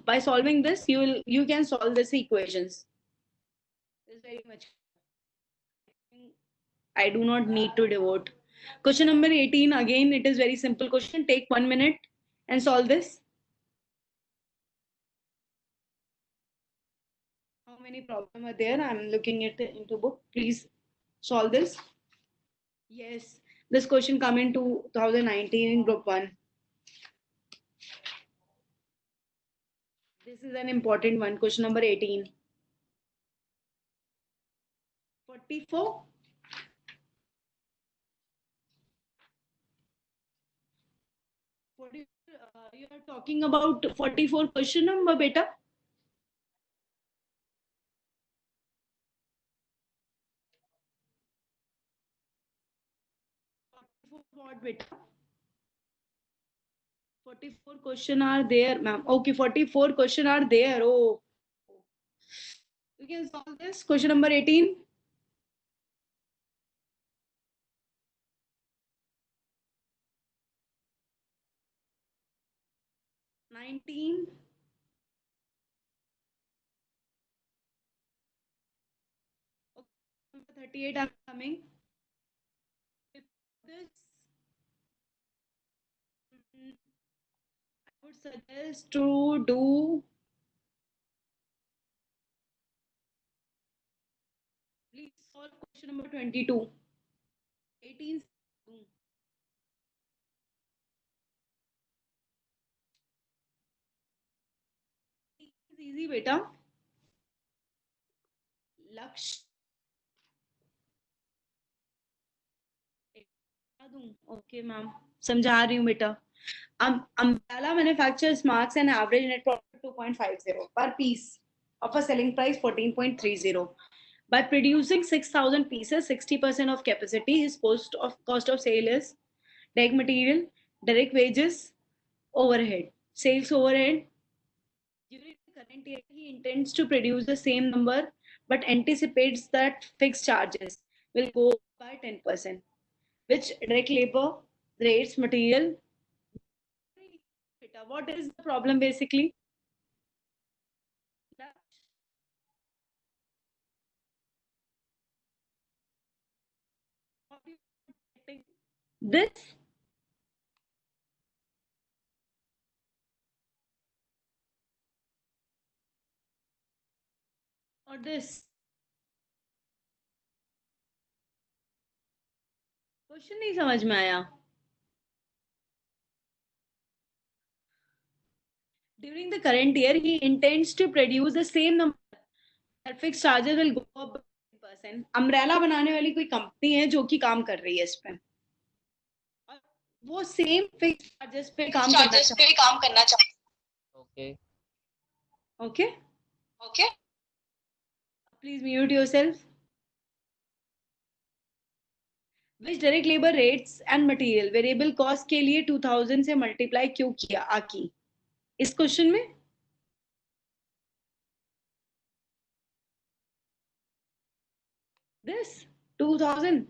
by solving this, you can solve this equations. This is very much. I do not need to devote. Question number 18. Again, it is very simple question. Take 1 minute and solve this. How many problems are there? I'm looking at it into book. Please solve this. Yes, this question come in 2019 in group 1. This is an important one. Question number 18. 44. 40, you are talking about 44 question number, beta. What, beta? 44 question are there, ma'am. Okay, 44 question are there. Oh, you can solve this. Question number 18. 19. Okay, 38 I'm coming. This, I would suggest to do. Please solve question number 22. 18. It's easy, beta. लक्ष्य okay ma'am, समझा रही हूँ बेटा. Umbrella manufactures marks an average net profit 2.50 per piece of a selling price 14.30. By producing 6,000 pieces, 60% of capacity, his cost of sale is direct material, direct wages, overhead, sales overhead. During the current year, he intends to produce the same number, but anticipates that fixed charges will go up by 10%, which direct labor, rates, material. What is the problem basically? This or this? Question नहीं समझ में आया. During the current year, he intends to produce the same number. Fixed charges will go up by 10%. Umbrella बनाने वाली कोई company है जो कि काम कर रही है इस पे, और वो सेम फिक्स चार्जेस पे काम करना चाहती है. Okay okay okay, please mute yourself. Which direct labor rates and material variable cost के लिए 2000 से मल्टीप्लाई क्यों किया आकी इस क्वेश्चन में? This 2000.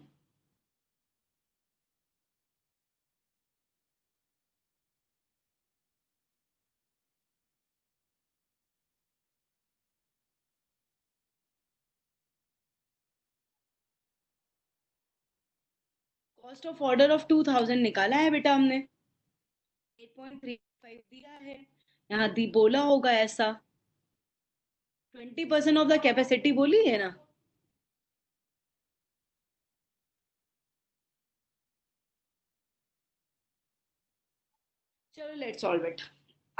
Cost of order of 2000 निकाला है बेटा हमने, 8.35 दिया है, यहाँ दी बोला होगा ऐसा, 20% ऑफ द कैपेसिटी बोली है ना। चलो let's solve it,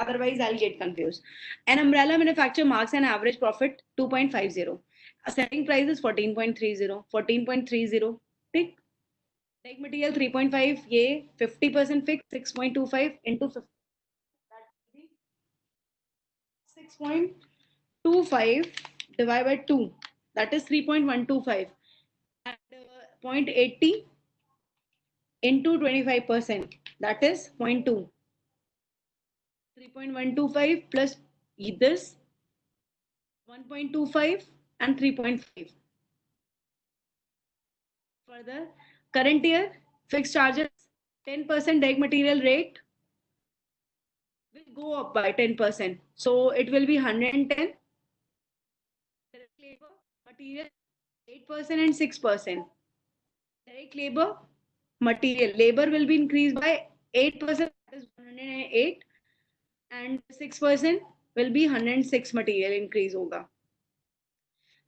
otherwise I'll get confused. An umbrella manufacturer marks an average profit 2.50. A selling price is 14.30. 14.30 ठीक, टेक मटेरियल 3.5, ये 50% fix 6.25 into 50, that will be 6.25 divided by 2, that is 3.125, and 0.80 into 25%, that is 0.2. 3.125 plus this 1.25 and 3.5. Further, current year fixed charges 10% direct material rate will go up by 10%. So it will be 110. Direct labor material 8% and 6%. Direct labor material labor will be increased by 8%, that is 108, and 6% will be 106 material increase होगा.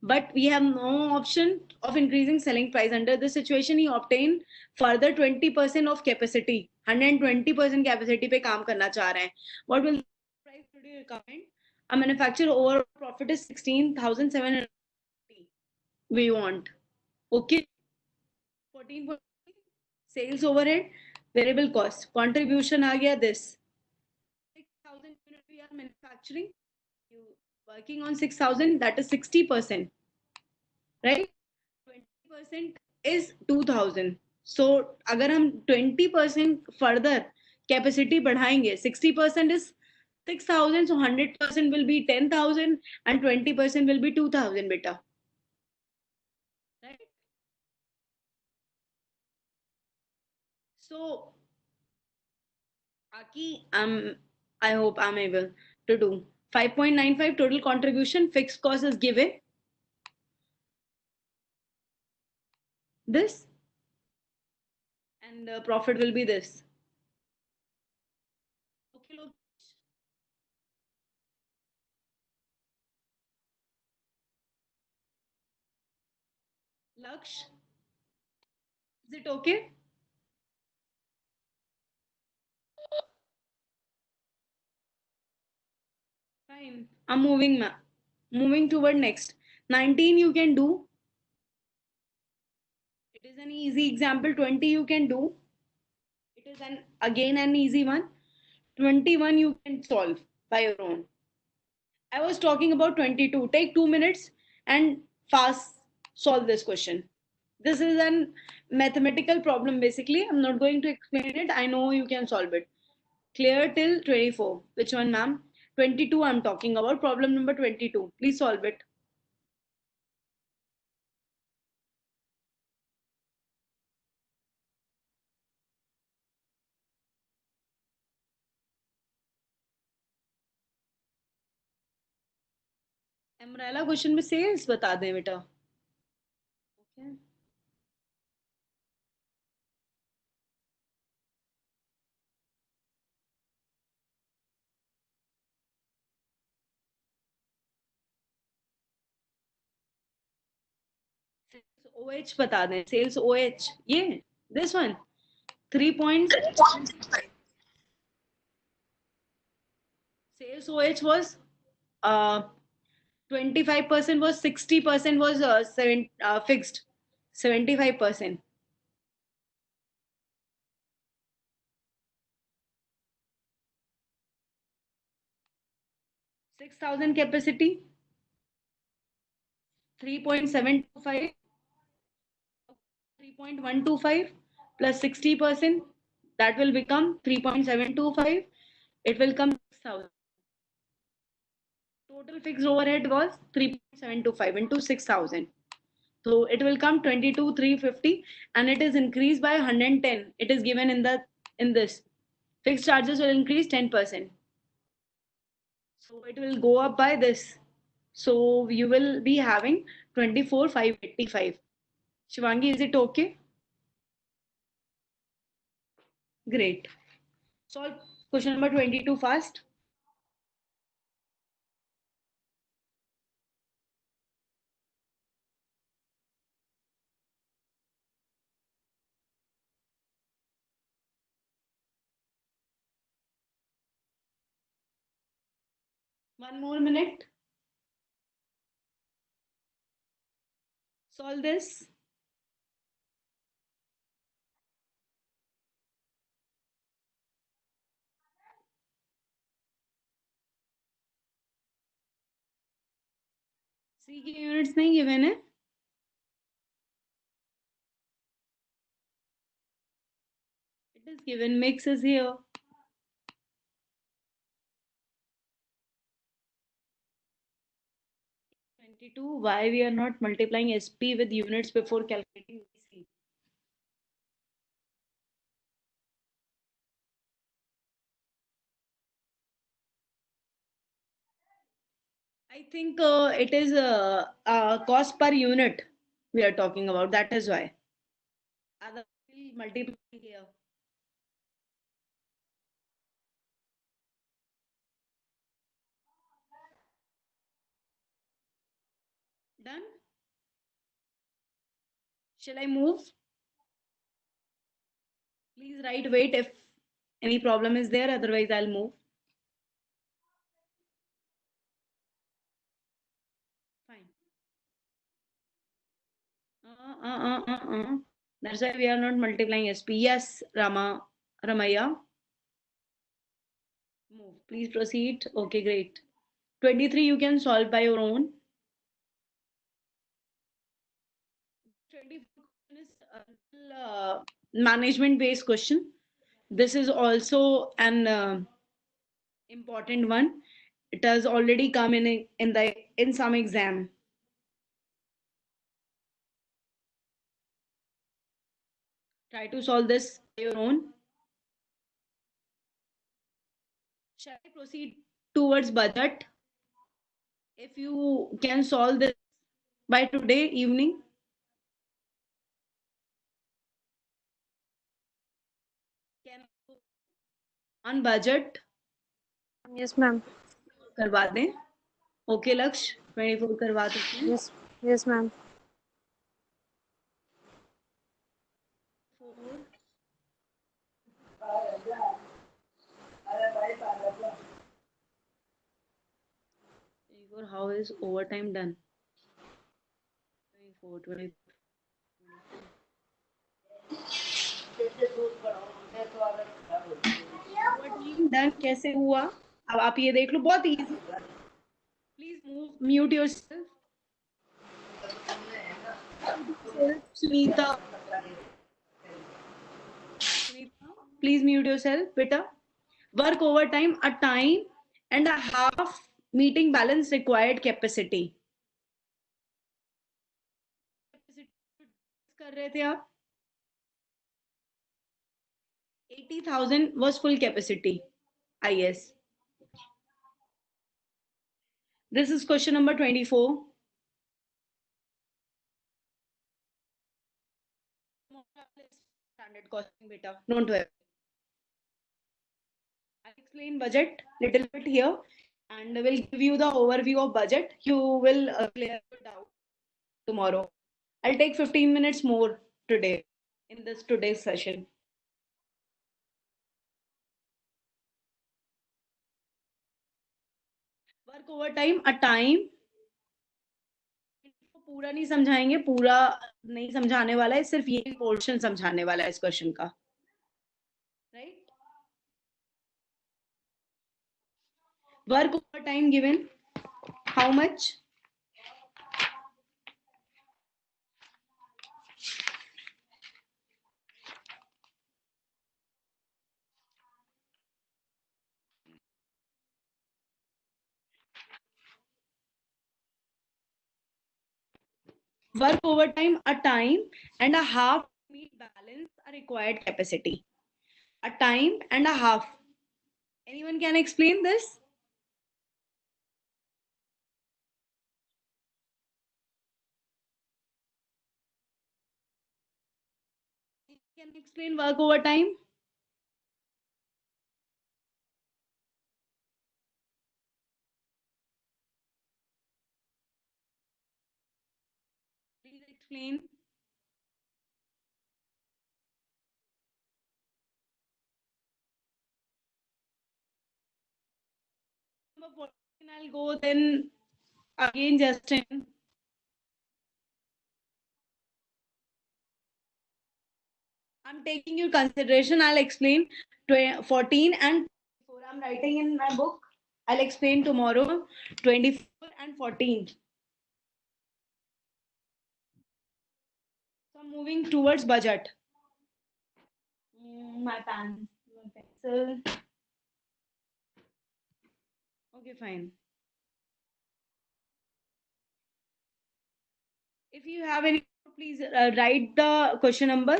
But we have no option of increasing selling price. Under this situation, he obtained further 20% of capacity. 120% capacity पे काम करना चाह रहे हैं. What will the price should you recommend? A manufacturer overall profit is 16,700. We want. Okay. 14. Sales overhead, variable cost, contribution आ गया this. 6,000 unit we are manufacturing. You working on 6,000, that is 60%. Right? 20% is 2000. So अगर हम 20% further capacity बढ़ाएंगे, 60% is 6,000, so 100% will be 10,000 and 20% will be 2,000 beta. Right? So Aki, I hope I'm able to do 5.95 total contribution, fixed cost is given. This and the profit will be this. Okay, look. Laksh, is it okay? Fine. I'm moving toward next. 19 you can do. It is an easy example. 20 you can do. It is again an easy one. 21 you can solve by your own. I was talking about 22. Take 2 minutes and fast solve this question. This is an mathematical problem basically. I'm not going to explain it. I know you can solve it. Clear till 24. Which one, ma'am? 22 I'm talking about. Problem number 22. Please solve it. एमरेला question में sales बता दें बेटा. Okay. OH बता दें. Sales OH. ये this one 3 point. Sales OH was 25% was 60% was fixed. 75%. 6,000 capacity. 3.725. 3.125 plus 60%, that will become 3.725. It will come 6,000. Total fixed overhead was 3.725 into 6,000. So it will come 22,350 and it is increased by 110. It is given in this. Fixed charges will increase 10%. So it will go up by this. So you will be having 24,585. Shivangi, is it okay? Great. Solve question number 22 fast. One more minute. Solve this. C के units नहीं given है. It is given. Mix is here. 22. Why we are not multiplying SP with units before calculating VC? I think it is cost per unit we are talking about. That is why. Otherwise, we'll multiply here. Done? Shall I move? Please write wait if any problem is there. Otherwise, I'll move. Fine. That's why we are not multiplying SP. Yes, Ramaya. Move. Please proceed. Okay, great. 23 you can solve by your own. 24 is management based question. This is also an important one. It has already come in some exam. Try to solve this by your own. Shall I proceed towards budget? If you can solve this by today evening, can on budget Yes, ma'am. करवा दें. Okay, लक्ष्य 24 करवा देते हैं. Yes, yes, ma'am. 4. How is overtime done? 24, 24. Overtime done कैसे हुआ? अब आप ये देख लो, बहुत easy. Please mute yourself. Sunita, please mute yourself, beta. Work overtime a time and a half meeting balance required capacity. कर रहे थे आप? 80,000 was full capacity. IS. This is question number 24. Standard costing beta. Don't worry. I'll explain budget little bit here and will give you the overview of budget. You will clear your doubt tomorrow. I'll take 15 minutes more today in this today's session. Work overtime a time. पूरा नहीं समझाएंगे, पूरा नहीं समझाने वाला है, सिर्फ ये पोर्शन समझाने वाला है इस क्वेश्चन का. Right? Work overtime given how much? Work overtime a time and a half to meet balance a required capacity. A time and a half. Anyone can explain this? Can explain work overtime? explain. Number 14, I'll go then again, Justin. I'm taking your consideration. I'll explain 14 and 24. I'm writing in my book. I'll explain tomorrow 24 and 14. So I'm moving towards budget. My pen, my pencil. Okay, fine. If you have any, please write the question number.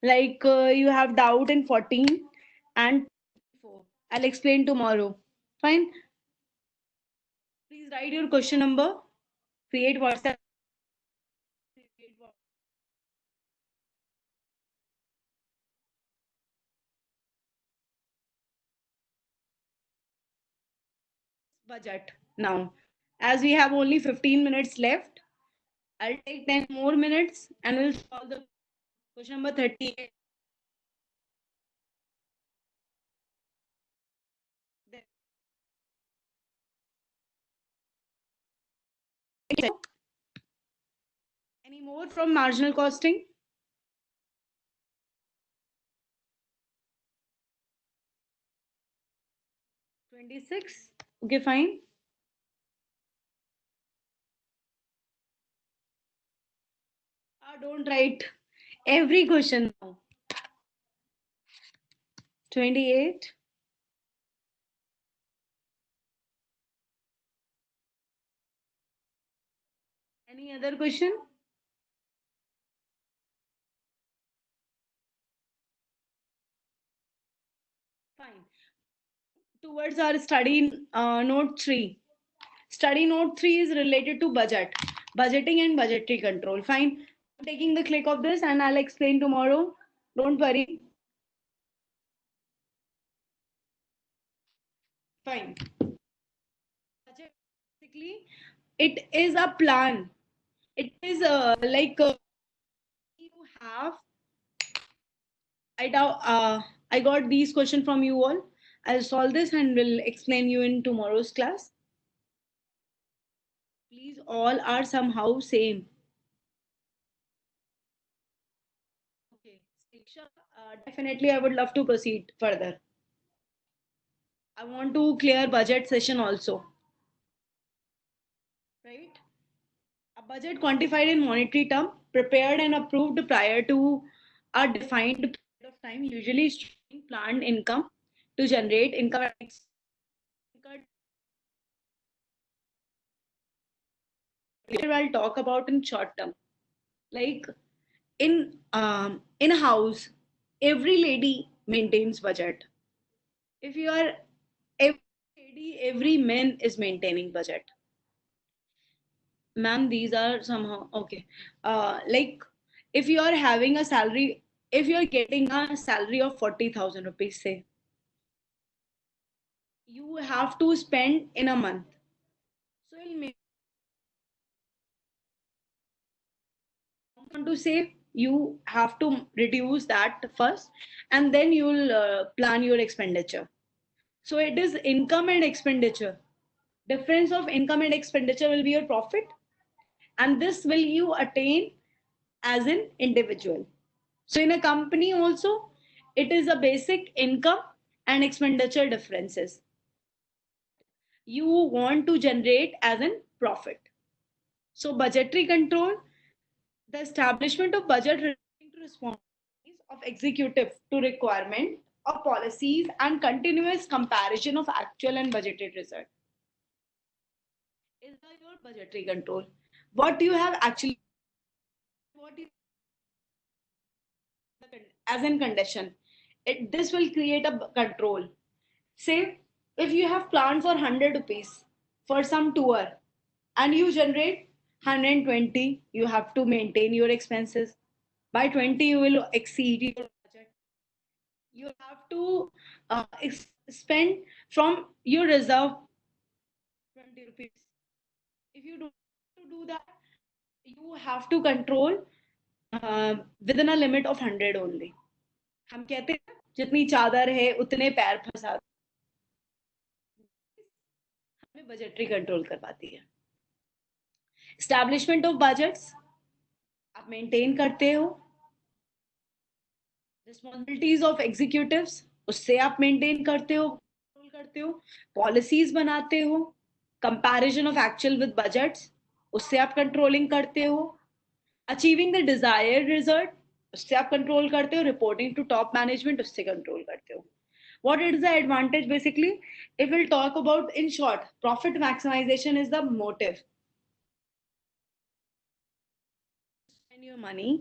Like you have doubt in 14 and 4. I'll explain tomorrow. Fine. Please write your question number. Create WhatsApp. Budget now. As we have only 15 minutes left, I'll take 10 more minutes and we'll solve the question number 38. Any more from marginal costing? 26. Okay, fine. Don't write every question now. 28. Any other question? Fine. Towards our study note 3. Study note 3 is related to budget, budgeting and budgetary control. Fine. I'm taking the click of this and I'll explain tomorrow. Don't worry. Fine. Budget, basically, it is a plan. It is like you have. I got these questions from you all. I'll solve this and will explain you in tomorrow's class. Please, all are somehow same. Okay, Siksha, definitely I would love to proceed further. I want to clear budget session also. Right? A budget quantified in monetary term, prepared and approved prior to a defined period of time, usually showing planned income to generate income. I'll talk about in short term. Like in a house, every lady maintains budget. If you are every lady, every man is maintaining budget. Ma'am, these are somehow okay. Like if you are having a salary, if you are getting a salary of 40,000 rupees, say, you have to spend in a month. So you'll make want to save, you have to reduce that first, and then you'll plan your expenditure. So it is income and expenditure. Difference of income and expenditure will be your profit, and this will you attain as an individual. So in a company also, it is a basic income and expenditure differences. You want to generate as in profit. So budgetary control, the establishment of budget relating to responsibilities of executive to requirement of policies and continuous comparison of actual and budgeted result is your budgetary control. What you have actually, what you as in condition, this will create a control. Say if you have planned for 100 rupees for some tour and you generate 120, you have to maintain your expenses. By 20 you will exceed your budget. You have to spend from your reserve 20 rupees. If you don't do that, you have to control within a limit of 100 only. हम कहते हैं जितनी चादर है उतने पैर फंसा, हमें बजटरी कंट्रोल करवाती है. एस्टैब्लिशमेंट ऑफ बजट्स आप मेंटेन करते हो. रिस्पॉन्सिबिलिटीज ऑफ एग्जीक्यूटिव्स उससे आप मेंटेन करते हो, कंट्रोल करते हो. पॉलिसीज बनाते हो. Comparison of actual with budgets उससे आप कंट्रोलिंग करते हो. अचीविंग द डिजायर्ड रिजल्ट उससे आप कंट्रोल करते हो. रिपोर्टिंग टू टॉप मैनेजमेंट उससे कंट्रोल करते हो. What is the advantage basically? If we'll talk about in short, profit maximization is the motive. Spend your money.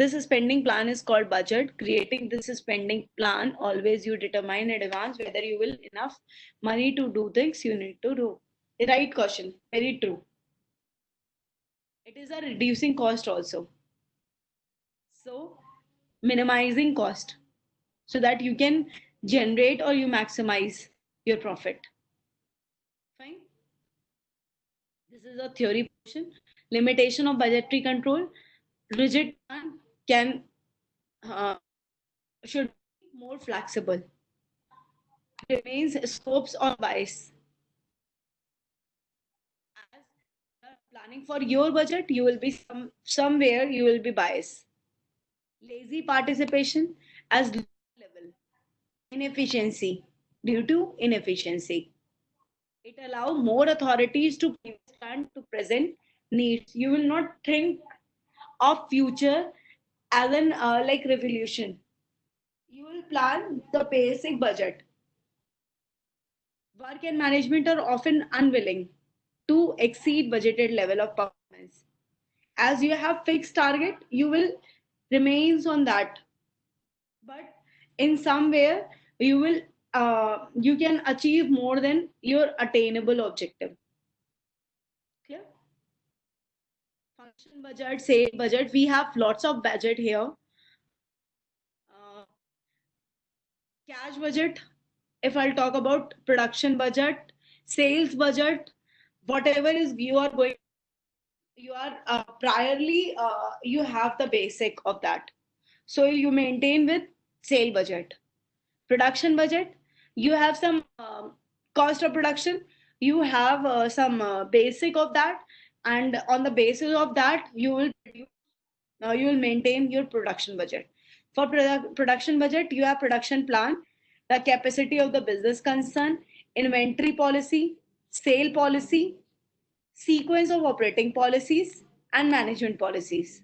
This spending plan is called budget. Creating this spending plan, always you determine in advance whether you will enough money to do things you need to do. The right question, very true. It is a reducing cost also. So minimizing cost so that you can generate or you maximize your profit. Fine. This is a theory portion. Limitation of budgetary control. Rigid plan can should be more flexible. Remains scopes or bias. As you are planning for your budget, you will be somewhere you will be biased. Lazy participation as low level. Inefficiency due to inefficiency. It allows more authorities to plan to present needs. You will not think of future as an like revolution. You will plan the basic budget. Work and management are often unwilling to exceed budgeted level of performance. As you have fixed target, you will remains on that. But in some way, you can achieve more than your attainable objective. Clear? Function budget, say budget. We have lots of budget here. Cash budget. If I'll talk about production budget, sales budget, whatever is you are going, you are priorly you have the basic of that. So you maintain with sale budget. Production budget, you have some cost of production, you have some basic of that, and on the basis of that you will maintain your production budget. For production budget, you have production plan, the capacity of the business concern, inventory policy, sale policy, sequence of operating policies, and management policies.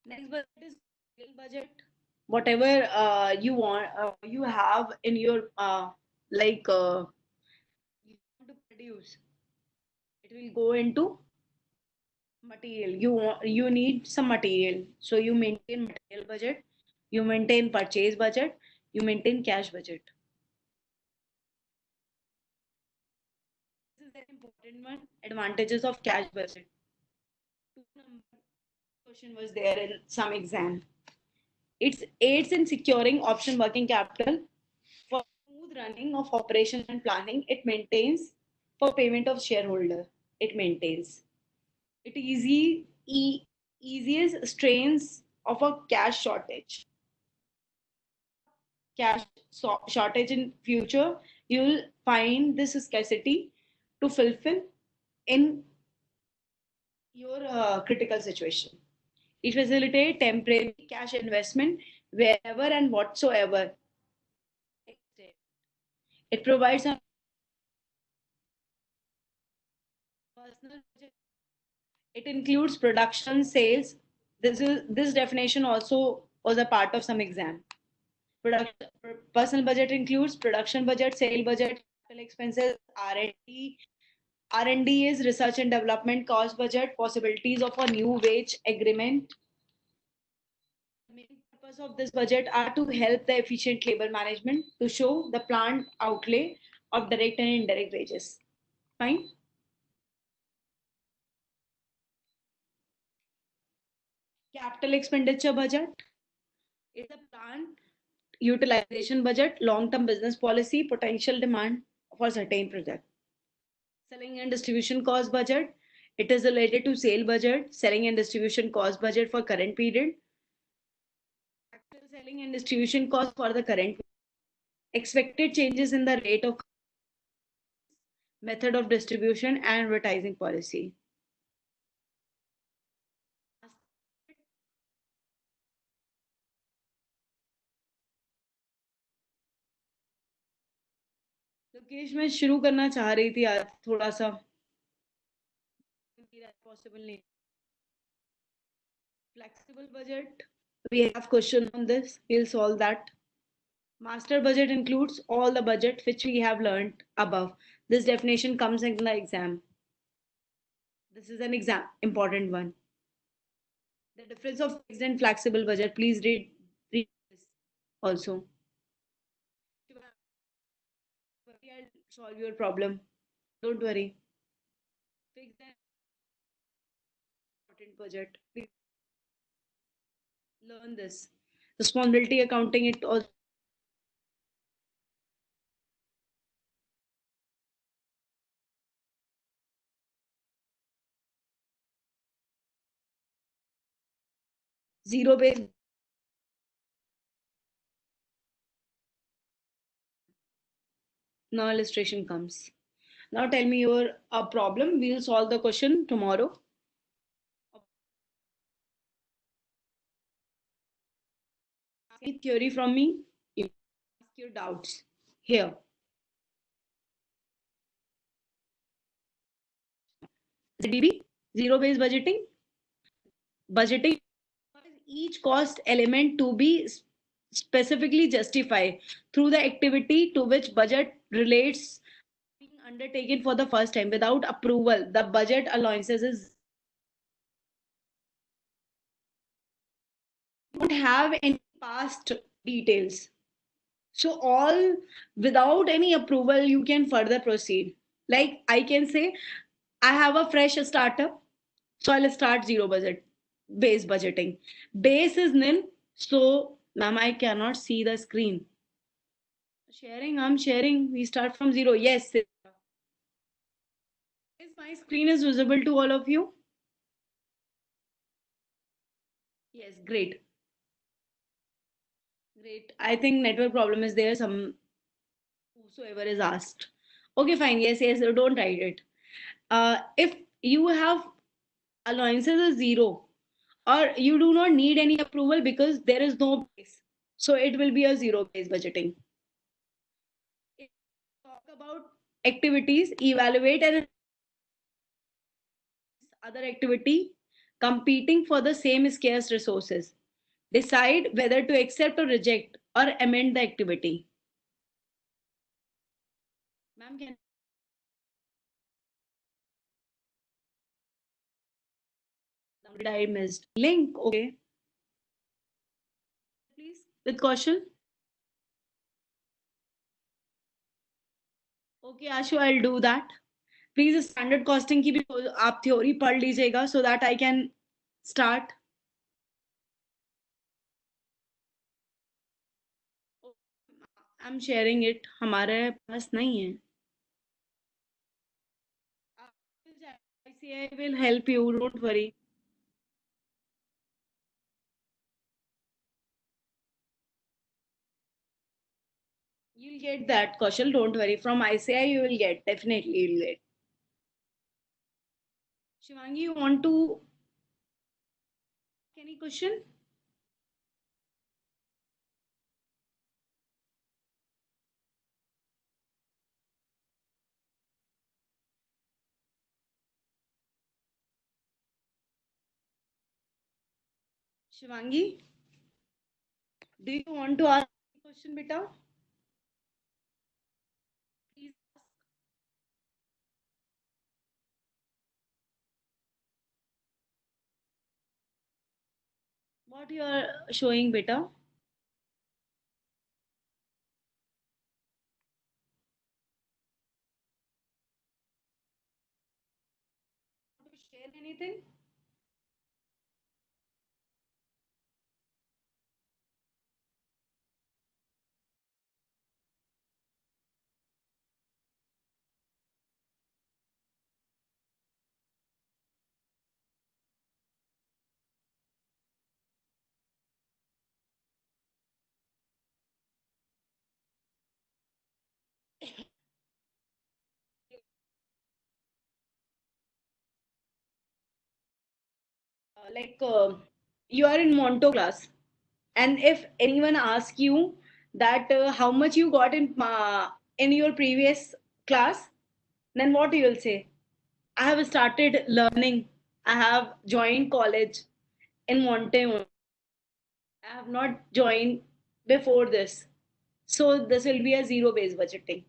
Next budget is sale budget. Whatever you want, you have in your like you want to produce, it will go into material. You need some material, so you maintain material budget, you maintain purchase budget, you maintain cash budget. This is an important one. Advantages of cash budget. 2 number question was there in some exam. It aids in securing option working capital for smooth running of operations and planning. It maintains for payment of shareholder. It maintains. It eases strains of a cash shortage. Cash shortage in future, you will find this scarcity to fulfill in your critical situation. It facilitates temporary cash investment wherever and whatsoever. It provides a personal budget. It includes production, sales. This definition also was a part of some exam. Production, personal budget includes production budget, sale budget, capital expenses, R&D. R&D is research and development cost budget, possibilities of a new wage agreement. The main purpose of this budget are to help the efficient labor management, to show the planned outlay of direct and indirect wages. Fine. Capital expenditure budget is a planned utilization budget, long-term business policy, potential demand for certain project. Selling and distribution cost budget. It is related to sale budget, selling and distribution cost budget for current period, actual selling and distribution cost for the current, expected changes in the rate of method of distribution and advertising policy. Lokesh मैं शुरू करना चाह रही थी आज थोड़ा सा possible नहीं. Flexible budget. We have question on this. We'll solve that. Master budget includes all the budget which we have learned above. This definition comes in the exam. This is an exam important one. The difference of fixed and flexible budget. Please read this also. I'll solve your problem. Don't worry. Fixed and important budget. Please learn this. Responsibility accounting. It also zero base. Now illustration comes. Now tell me your problem. We'll solve the question tomorrow. Any theory from me? You ask your doubts here. ZBB, zero-based budgeting. Budgeting each cost element to be specifically justified through the activity to which budget relates being undertaken for the first time without approval. The budget allowances is don't have any past details. So all without any approval, you can further proceed. Like I can say, I have a fresh startup, so I'll start zero budget, base budgeting. Base is nil, so ma'am, I cannot see the screen. Sharing, I'm sharing. We start from zero. Yes. Is my screen is visible to all of you? Yes, great. Great. I think network problem is there. Some whosoever is asked. Okay, fine. Yes, yes. Don't write it. If you have allowances is zero, or you do not need any approval because there is no base, so it will be a zero based budgeting. If we talk about activities, evaluate and other activity competing for the same scarce resources. Decide whether to accept or reject or amend the activity. Ma'am, did I missed link? Okay, please with caution. Okay, Ashu, I'll do that. Please standard costing की भी आप theory पढ़ लीजिएगा so that I can start. I am sharing it. हमारे पास नहीं है. ICI will help you. Don't worry. You'll get that, Kaushal. Don't worry. From ICI, you will get. Definitely, you'll get. Shivangi, you want to any question? Shivangi, do you want to ask a question, beta? Please ask. What you are showing, beta? Want to share anything? You are in Monto class, and if anyone asks you that how much you got in your previous class, then what you will say? I have started learning. I have joined college in Monte. I have not joined before this. So this will be a zero-based budgeting.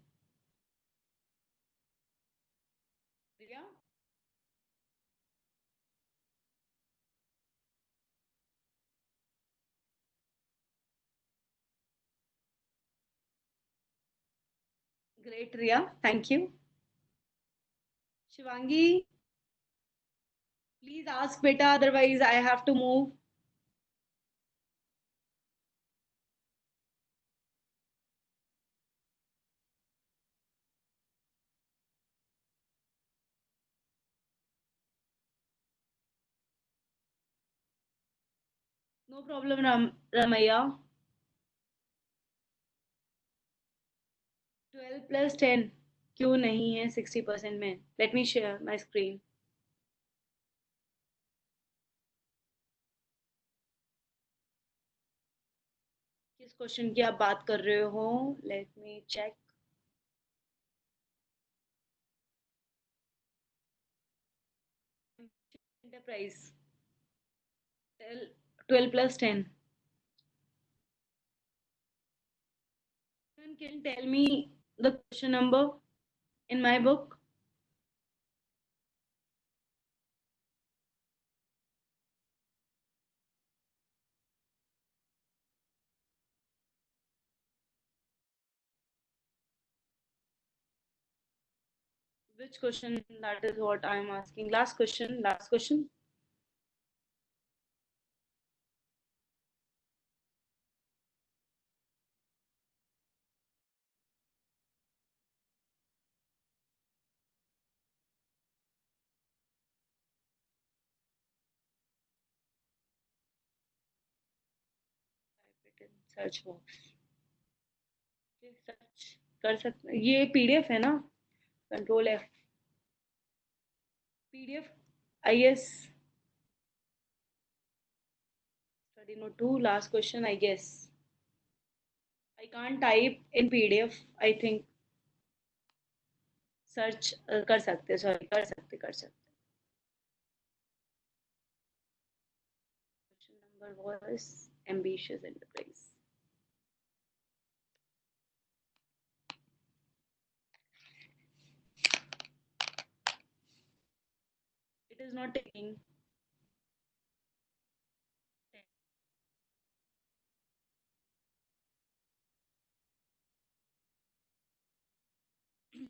Yeah. Great, Ria. Thank you. Shivangi, please ask beta, otherwise I have to move. No problem, Ramaya. 12 + 10 क्यों नहीं है 60% में? Let me share my screen. किस question की आप बात कर रहे हो? Let me check. Enterprise. 12 + 10. Can you tell me the question number in my book? Which question? That is what I am asking. Last question. Last question. Type it in search box. Search कर सकते, ये PDF है ना? Control F. PDF IS study note 2 last question I guess. I can't type in PDF. I think search कर सकते, sorry कर सकते. Question number was ambitious enterprise. It is not taking.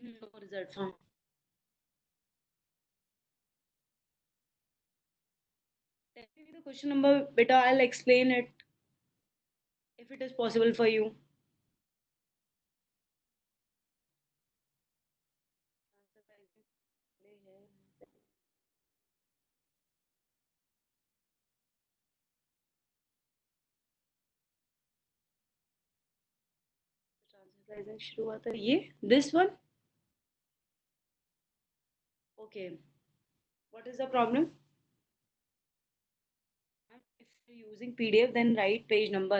No result found. Tell me the question number, beta. I'll explain it if it is possible for you. Transfer शुरू हुआ था ये. This one. Okay. What is the problem? If you're using PDF, then write page number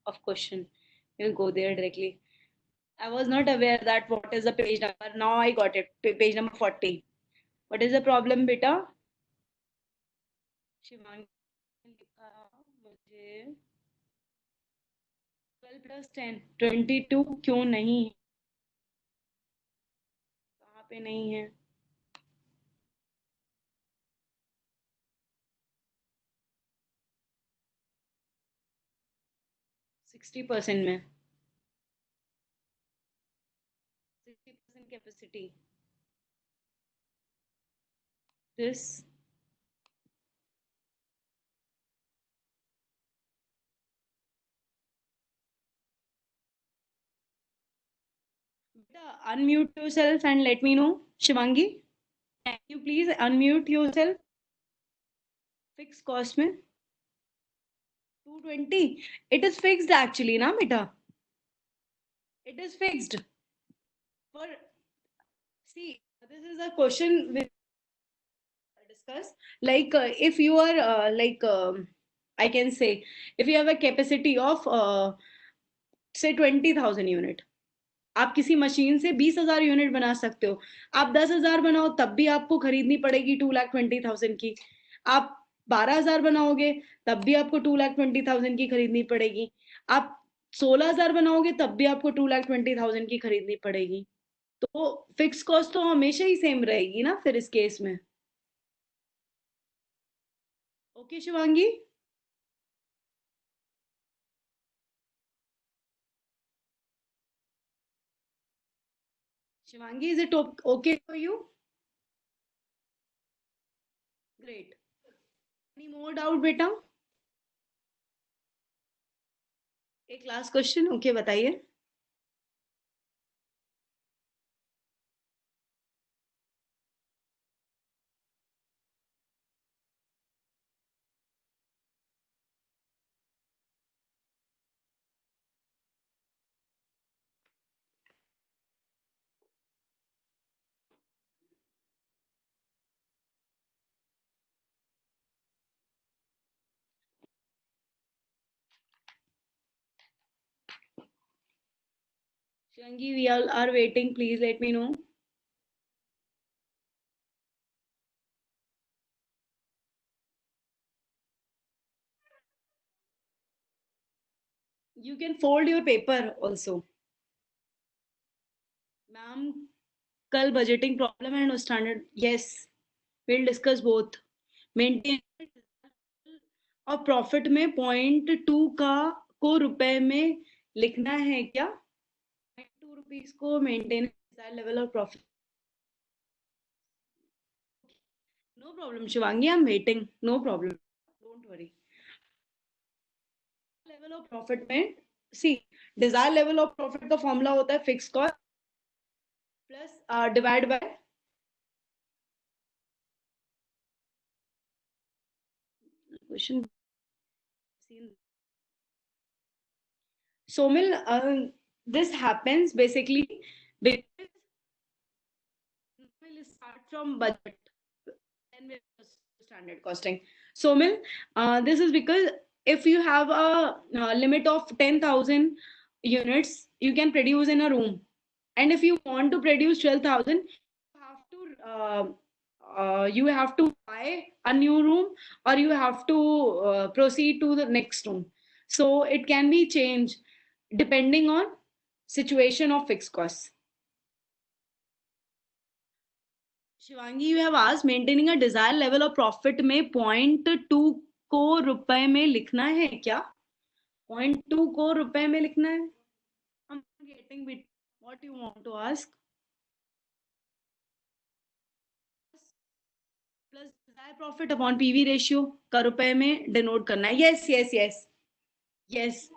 of question. You'll go there directly. I was not aware that what is the page number. Now I got it. Page number 40. What is the problem, beta? Shivangi ने लिखा मुझे 12 + 10 22 क्यों नहीं है? कहाँ पे नहीं है? 60% में. 60% capacity. This. Beta, unmute yourself and let me know. Shivangi, can you please unmute yourself? Fixed cost में 220. It is fixed actually, na beta? It is fixed. For see, this is a question we discuss. Like if you are I can say, if you have a capacity of say 20,000 unit, आप किसी machine से 20,000 unit बना सकते हो। आप 10,000 बनाओ तब भी आपको खरीदनी पड़ेगी 2,20,000 की। आप 12,000 बनाओगे तब भी आपको 2,20,000 की खरीदनी पड़ेगी। आप 16,000 बनाओगे तब भी आपको 2,20,000 की खरीदनी पड़ेगी। तो फिक्स कॉस्ट तो हमेशा ही सेम रहेगी ना फिर इस केस में। Okay Shivangi. Shivangi, is it okay for you? Great. Any more doubt बेटा? एक लास्ट क्वेश्चन, ओके बताइए। Shivangi, we all are waiting, please let me know. You can fold your paper also. Ma'am, कल budgeting problem and standard, yes, we'll discuss both. Maintain और profit में .2 का को रुपए में लिखना है क्या? ₹2 को maintain level of profit. No problem Shivangi, I am waiting, no problem, don't worry. Level of profit में see, desire level of profit का फॉर्मूला होता है fix cost plus divide by question seen. Somil, this happens basically because we'll start from budget, then we'll standard costing. Somil, this is because if you have a limit of 10,000 units, you can produce in a room. And if you want to produce 12,000, you have to buy a new room, or you have to proceed to the next room. So it can be changed depending on situation of fixed costs. Shivangi, you have asked maintaining a desired level of profit में .2 को रुपए में लिखना है क्या? .2 को रुपए में लिखना है? I'm getting bit. What you want to ask? Plus Dzire profit upon PV ratio का रुपए में डिनोट करना है। Yes yes yes yes,